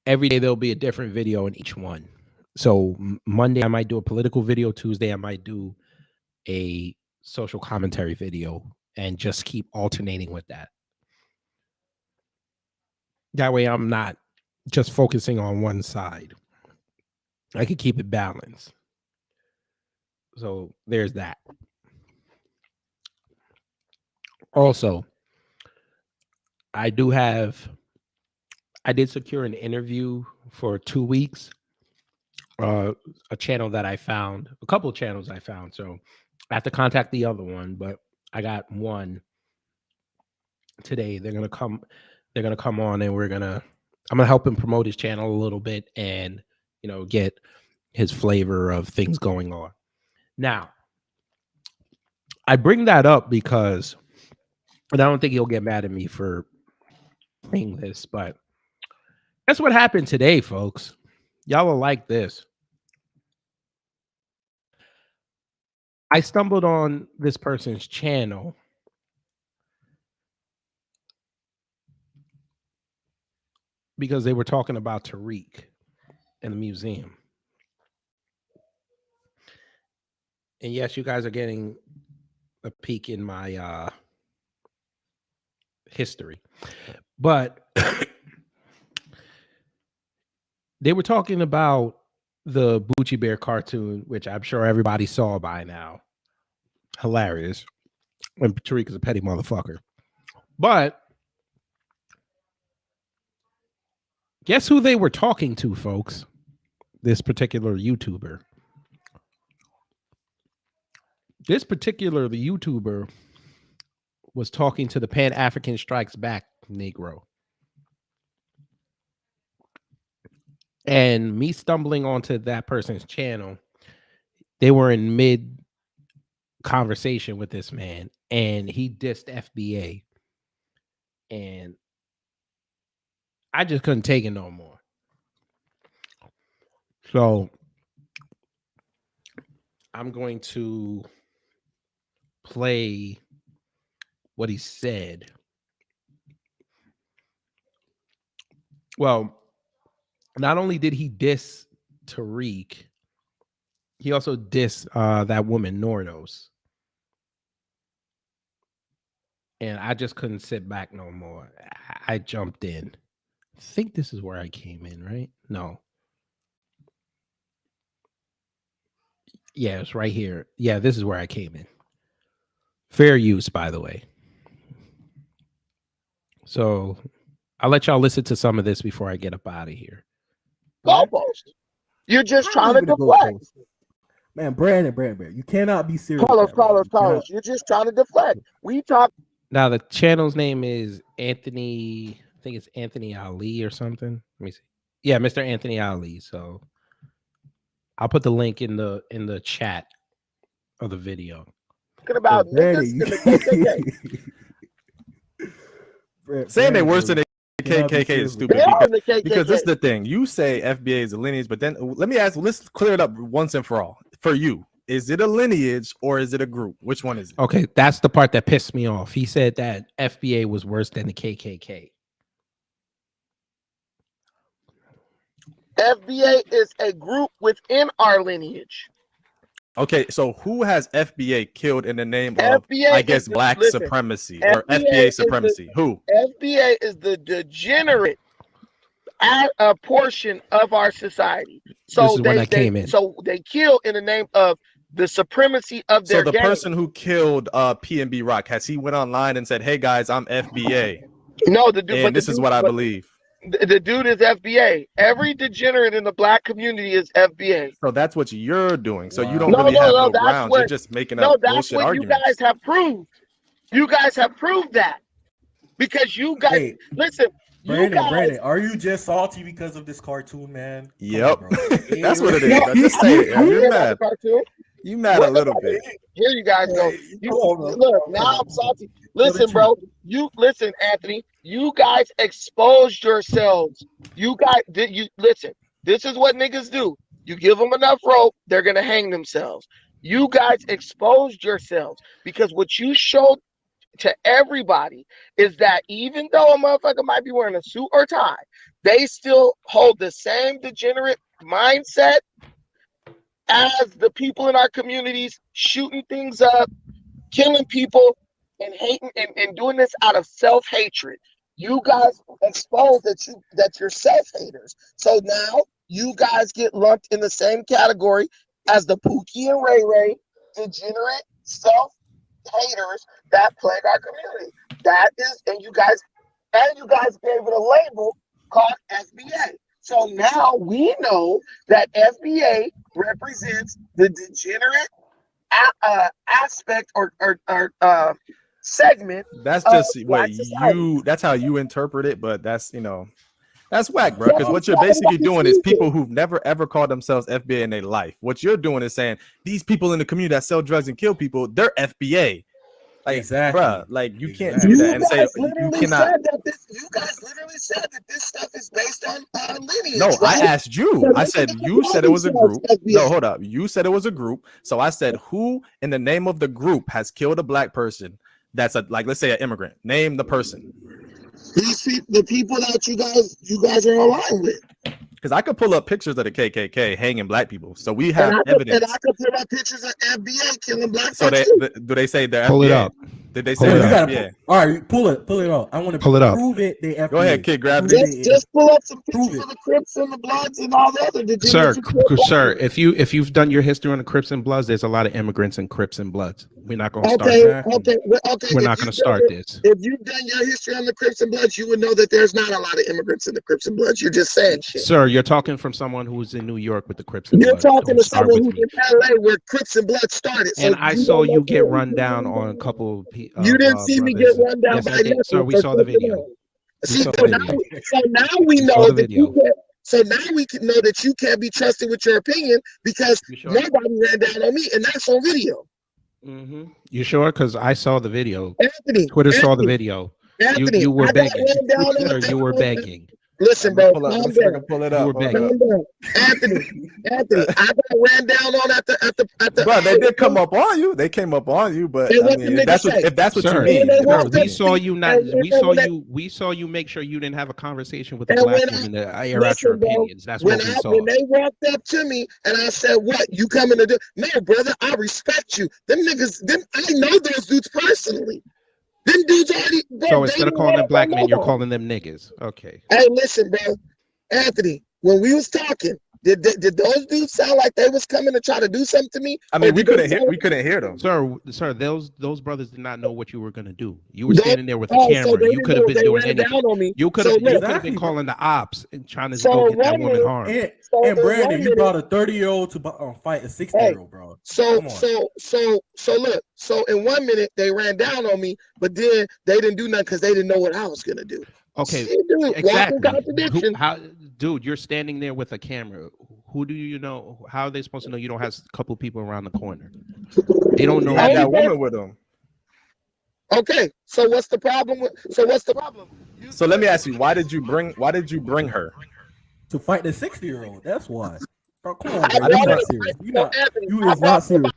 Every day there'll be a different video in each one. So Monday I might do a political video. Tuesday I might do a social commentary video, and just keep alternating with that. That way I'm not just focusing on one side. I can keep it balanced. So there's that. Also, I did secure an interview for 2 weeks. A channel that I found, a couple of channels I found. So I have to contact the other one, but I got one today. They're gonna come on, and we're gonna I'm gonna help him promote his channel a little bit and get his flavor of things going on. Now, I bring that up because, and I don't think he'll get mad at me for saying this, but that's what happened today, folks. Y'all will like this. I stumbled on this person's channel because they were talking about Tariq in the museum. And yes, you guys are getting a peek in my history. But they were talking about the Bucci Bear cartoon, which I'm sure everybody saw by now. Hilarious. And Tariq is a petty motherfucker. But guess who they were talking to, folks? This particular YouTuber. This particular YouTuber was talking to the Pan-African Strikes Back Negro. And me stumbling onto that person's channel, they were in mid conversation with this man, and he dissed FBA. And I just couldn't take it no more. So I'm going to play what he said. Well, not only did he diss Tariq, he also dissed that woman, Nordos. And I just couldn't sit back no more. I jumped in. I think this is where I came in, right? No. Yeah, it's right here. Yeah, this is where I came in. Fair use, by the way. So I'll let y'all listen to some of this before I get up out of here. Goalpost. You're just trying to deflect. Man, Brandon, you cannot be serious. Carlos. You're just trying to deflect. We talk. Now the channel's name is Anthony. I think it's Anthony Ali or something. Let me see. Yeah, Mr. Anthony Ali. So I'll put the link in the chat of the video. Talking about niggas in the KKK. Saying they're worse than the KKK is stupid because this is the thing. You say FBA is a lineage, but then let's clear it up once and for all. For you, is it a lineage or is it a group? Which one is it? Okay, that's the part that pissed me off. He said that FBA was worse than the KKK. FBA is a group within our lineage. Okay, so who has FBA killed in the name of, I guess, black supremacy or FBA supremacy? Who? FBA is the degenerate a portion of our society. So so they kill in the name of the supremacy of their So the gang. person who killed PNB Rock, has he went online and said, "Hey guys, I'm FBA"? No, the dude. And this is what I believe. The dude is FBA. Every degenerate in the black community is FBA. So that's what you're doing. So you don't really have no grounds. You're just making up bullshit arguments. You guys have proved. You guys have proved that because you guys listen. Brandon, are you just salty because of this cartoon, man? Yep, that's what it is. I just say it. You're mad. You mad a little bit. Here you guys go. Look, now I'm salty. Listen, bro. Listen, Anthony. You guys exposed yourselves. You listen. This is what niggas do. You give them enough rope, they're gonna hang themselves. You guys exposed yourselves because what you showed to everybody is that even though a motherfucker might be wearing a suit or tie, they still hold the same degenerate mindset as the people in our communities, shooting things up, killing people, and hating and doing this out of self-hatred. You guys expose that you're self-haters. So now you guys get lumped in the same category as the Pookie and Ray Ray degenerate self-haters that plague our community. That is, and you guys gave it a label called FBA. So now we know that FBA represents the degenerate aspect or segment. That's just what that's how you interpret it, but that's That's whack, bro. Because what you're basically doing is people who've never ever called themselves FBA in their life. What you're doing is saying these people in the community that sell drugs and kill people, they're FBA. Like, exactly, bro, like you can't do that and say you cannot. You guys literally said that this stuff is based on lineage. No, right? I asked you. I said you said it was a group. No, hold up. You said it was a group. So I said, who in the name of the group has killed a black person? That's like, let's say, an immigrant. Name the person. The people that you guys are aligned with. Because I could pull up pictures of the KKK hanging black people, so we have evidence. And I could pull up pictures of FBA killing black so people. Do they say they're pull FBA? It up? Did they say they're FBA? All right, pull it up. I want to pull it up. Prove it. They FBA. Go ahead, kid. Grab it. Just pull up some pictures of the Crips and the Bloods and all the other. Sir, if you've done your history on the Crips and Bloods, there's a lot of immigrants in Crips and Bloods. We're not going to start. Okay. We're not going to start this. If you've done your history on the Crips and Bloods, you would know that there's not a lot of immigrants in the Crips and Bloods. You're just saying shit. Sir, you're talking from someone who's in New York with the Crips and Bloods. You're talking to someone who's in LA where Crips and Bloods started. And I saw you get run down on a couple. You didn't see me get run down by nothing. Sir, we saw the video. So now we know that you can't. So now we can know that you can't be trusted with your opinion because nobody ran down on me, and that's on video. Mm-hmm. You sure? Because I saw the video. Anthony, Twitter saw the video. Anthony, you were begging. You were begging. Listen, bro. Pull it up. Anthony, I got ran down on at the. Bro, they did come up on you. They came up on you, but I mean, if that's what you mean. We saw you not. We saw you make sure you didn't have a conversation with the black woman to air out your opinions. That's what we saw. When they walked up to me and I said, "What you coming to do?" No, brother, I respect you. Them niggas. I know those dudes personally. Them dudes already. So instead of calling them black men, you're calling them niggas. Okay. Hey, listen, bro, Anthony. When we was talking, did those dudes sound like they was coming to try to do something to me? I mean, we couldn't hear them. Sir, those brothers did not know what you were gonna do. You were standing there with a camera. So you could have been doing anything. You could have been calling the ops and trying to go get that woman harmed. And Brandon, you brought a 30-year-old to fight a 60-year-old, bro. So look. So in 1 minute they ran down on me, but then they didn't do nothing because they didn't know what I was gonna do. Okay, exactly. Dude, you're standing there with a camera. Who do you know? How are they supposed to know you don't have a couple people around the corner? They don't know. Had that woman with them. Okay, so what's the problem? So let me ask you, why did you bring her? To fight the 60-year-old. That's why. Bro, come on, bro. You're not serious. You is not serious.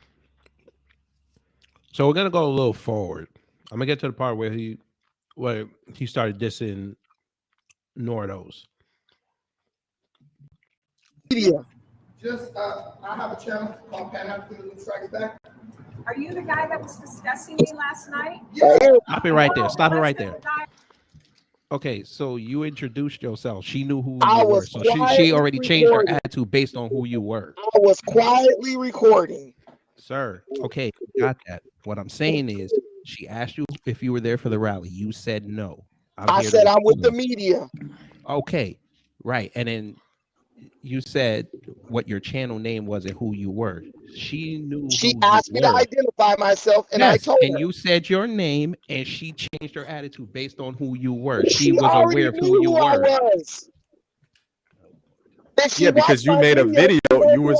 So we're gonna go a little forward. I'm gonna get to the part where he started dissing Nordos. Yeah. I have a channel called Pan-African Strikes Back. Are you the guy that was discussing me last night? Stop it right there. Stop it right there. Okay, so you introduced yourself. She knew who you were. So she already changed her attitude based on who you were. I was quietly recording. Sir, okay, got that. What I'm saying is she asked you if you were there for the rally. You said no. I said I'm with the media. Okay, right. And then you said what your channel name was and who you were. She knew. She asked me to identify myself, and I told her. And you said your name, and she changed her attitude based on who you were. She was aware of who you were. Yeah, because you made a video. You were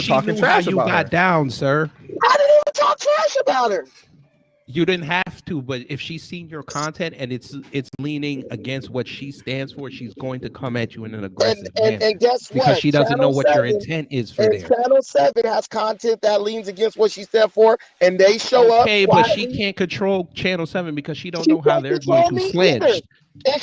talking trash about her. You got down, sir. I didn't even talk trash about her. You didn't have to, but if she's seen your content and it's leaning against what she stands for, she's going to come at you in an aggressive manner. And guess what? Because she doesn't know what your intent is for there. Channel 7 has content that leans against what she said for, and they show up. Okay, but she can't control Channel 7 because she don't know how they're going to slant.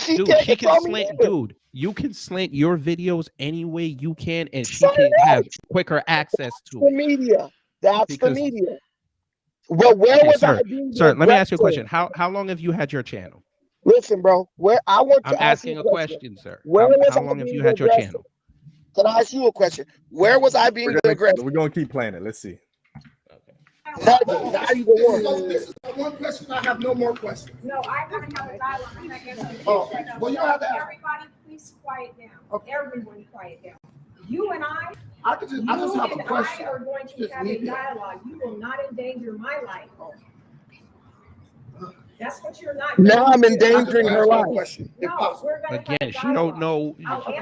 Dude, she can slant. Dude, you can slant your videos any way you can, and she can have quicker access to the media. That's the media. Well, where was I being? Sir, let me ask you a question. How long have you had your channel? Listen, bro. I'm asking a question, sir. How long have you had your channel? Can I ask you a question? Where was I being aggressive? We're gonna keep playing it. Let's see. Now you the one. So this is one question. I have no more questions. No, I want to have a dialogue. Well, you don't have to. Everybody, please quiet down. Okay. Everyone, quiet down. You and I just have a question. I are going to have a dialogue. You will not endanger my life. That's what you're not. Now I'm endangering her life. Again, she don't know.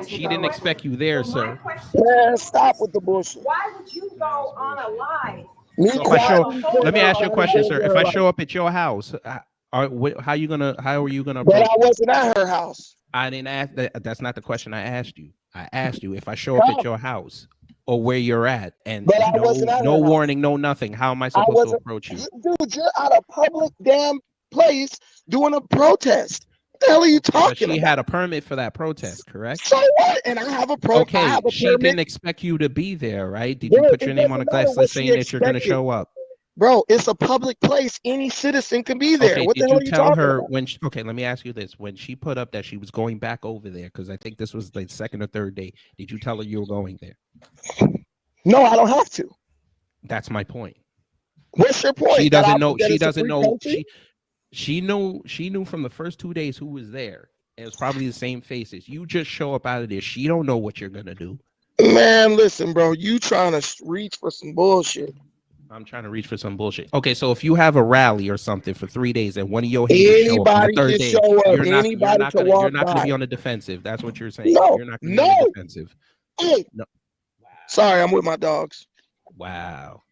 She didn't expect you there, sir. Yeah, stop with the bullshit. Why would you go on a live? So if I show, let me ask you a question, sir. If I show up at your house, how are you gonna But approach I wasn't at her house. I didn't ask that. That's not the question I asked you. I asked you if I show up at your house or where you're at, and But I wasn't at no her house. warning, no nothing. How am I supposed to approach you? Dude, you're at a public damn place doing a protest. What the hell are you talking But she about? had a permit for that protest, correct? So what? And I have a protest. Okay, she didn't expect you to be there, right? Did you put your name on a glass list saying that you're going to show up? Bro, it's a public place. Any citizen can be there. Okay, What the did hell you are you tell talking her about? when? Okay, let me ask you this: when she put up that she was going back over there, because I think this was the second or third day, did you tell her you were going there? No, I don't have to. That's my point. What's your point? She That doesn't I- know. that She it's a doesn't free know. country? She knew from the first 2 days who was there. It was probably the same faces. You just show up out of there. She don't know what you're gonna do. Man, listen, bro. You trying to reach for some bullshit. I'm trying to reach for some bullshit. Okay, so if you have a rally or something for 3 days and one of your haters show up on Anybody the third can day, show up. you're not Anybody can you're walk not gonna by. be on the defensive. That's what you're saying. No, You're not gonna be on no. the defensive. Hey. No. Sorry, I'm with my dogs. Wow.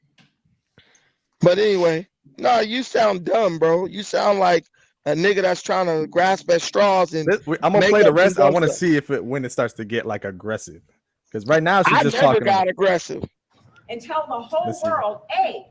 But anyway, no, you sound dumb, bro. You sound like a nigga that's trying to grasp at straws and I'm gonna make play the up rest. his I own want to stuff. see when it starts to get like aggressive. Because right now she's I just never talking. got aggressive. And tell the whole Let's see. world, A,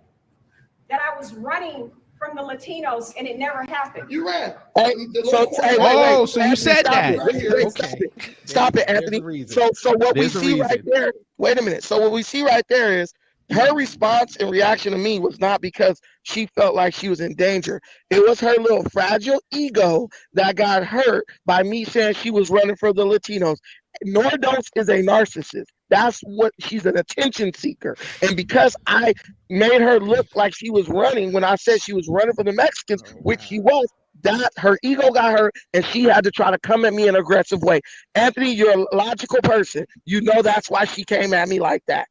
that I was running from the Latinos and it never happened. You ran. Hey, so hey, Oh, wait. so you Anthony, said stop that. it. Wait, stop Okay. it. Stop it, There's Anthony. a reason. So what There's we a see right reason. there. Wait a minute. So what we see right there is her response and reaction to me was not because she felt like she was in danger. It was her little fragile ego that got hurt by me saying she was running for the Latinos. Nordos is a narcissist. That's what she's an attention seeker. And because I made her look like she was running when I said she was running for the Mexicans, which she was, that her ego got hurt and she had to try to come at me in an aggressive way. Anthony, you're a logical person. You know that's why she came at me like that.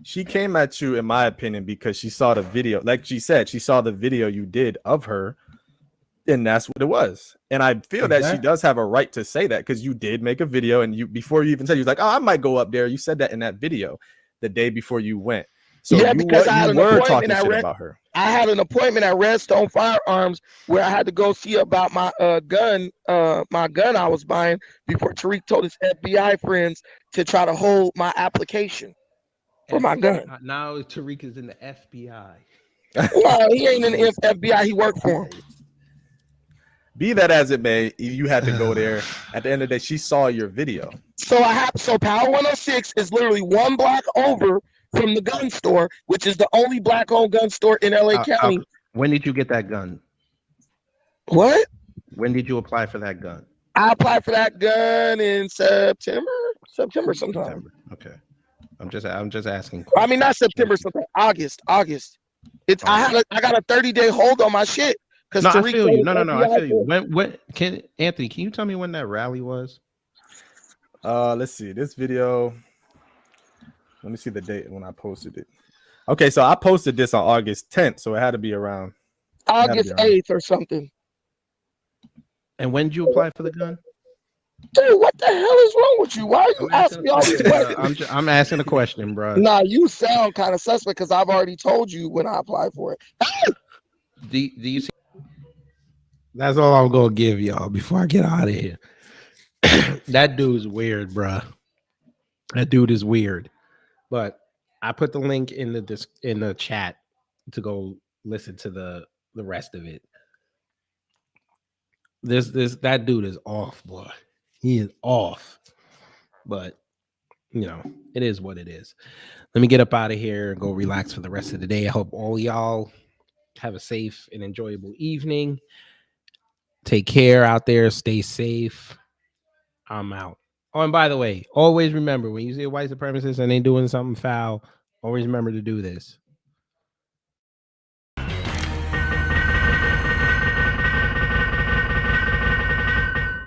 She came at you, in my opinion, because she saw the video. Like she said, she saw the video you did of her, and that's what it was. And I feel that she does have a right to say that because you did make a video, and you before you even said, you was like, "Oh, I might go up there." You said that in that video the day before you went. So yeah, you because I had were an talking appointment shit about her. I had an appointment at Redstone Firearms where I had to go see about my gun I was buying before Tariq told his FBI friends to try to hold my application for my gun. Now Tariq is in the FBI. No, he ain't in the FBI. He worked for him. Be that as it may, you had to go there. At the end of the day, she saw your video. So Power 106 is literally one block over from the gun store, which is the only black-owned gun store in LA County. When did you get that gun? What? When did you apply for that gun? I applied for that gun in September sometime. Okay. I'm just asking. I mean, not September, sometime. August. It's I got a 30-day hold on my shit. No, I feel you. No, I feel you. When can Anthony? Can you tell me when that rally was? Let's see this video. Let me see the date when I posted it. Okay, so I posted this on August 10th, so it had to be around August 8th or something. And when did you apply for the gun? Dude, what the hell is wrong with you? Why are you asking me all these questions? I'm asking a question, bro. Nah, you sound kind of suspect because I've already told you when I applied for it. Do you see? That's all I'm gonna give y'all before I get out of here. That dude's weird, bro. That dude is weird. But I put the link in the chat to go listen to the rest of it. That dude is off, boy. He is off. But it is what it is. Let me get up out of here and go relax for the rest of the day. I hope all y'all have a safe and enjoyable evening. Take care out there. Stay safe. I'm out. Oh, and by the way, always remember when you see a white supremacist and they doing something foul, always remember to do this.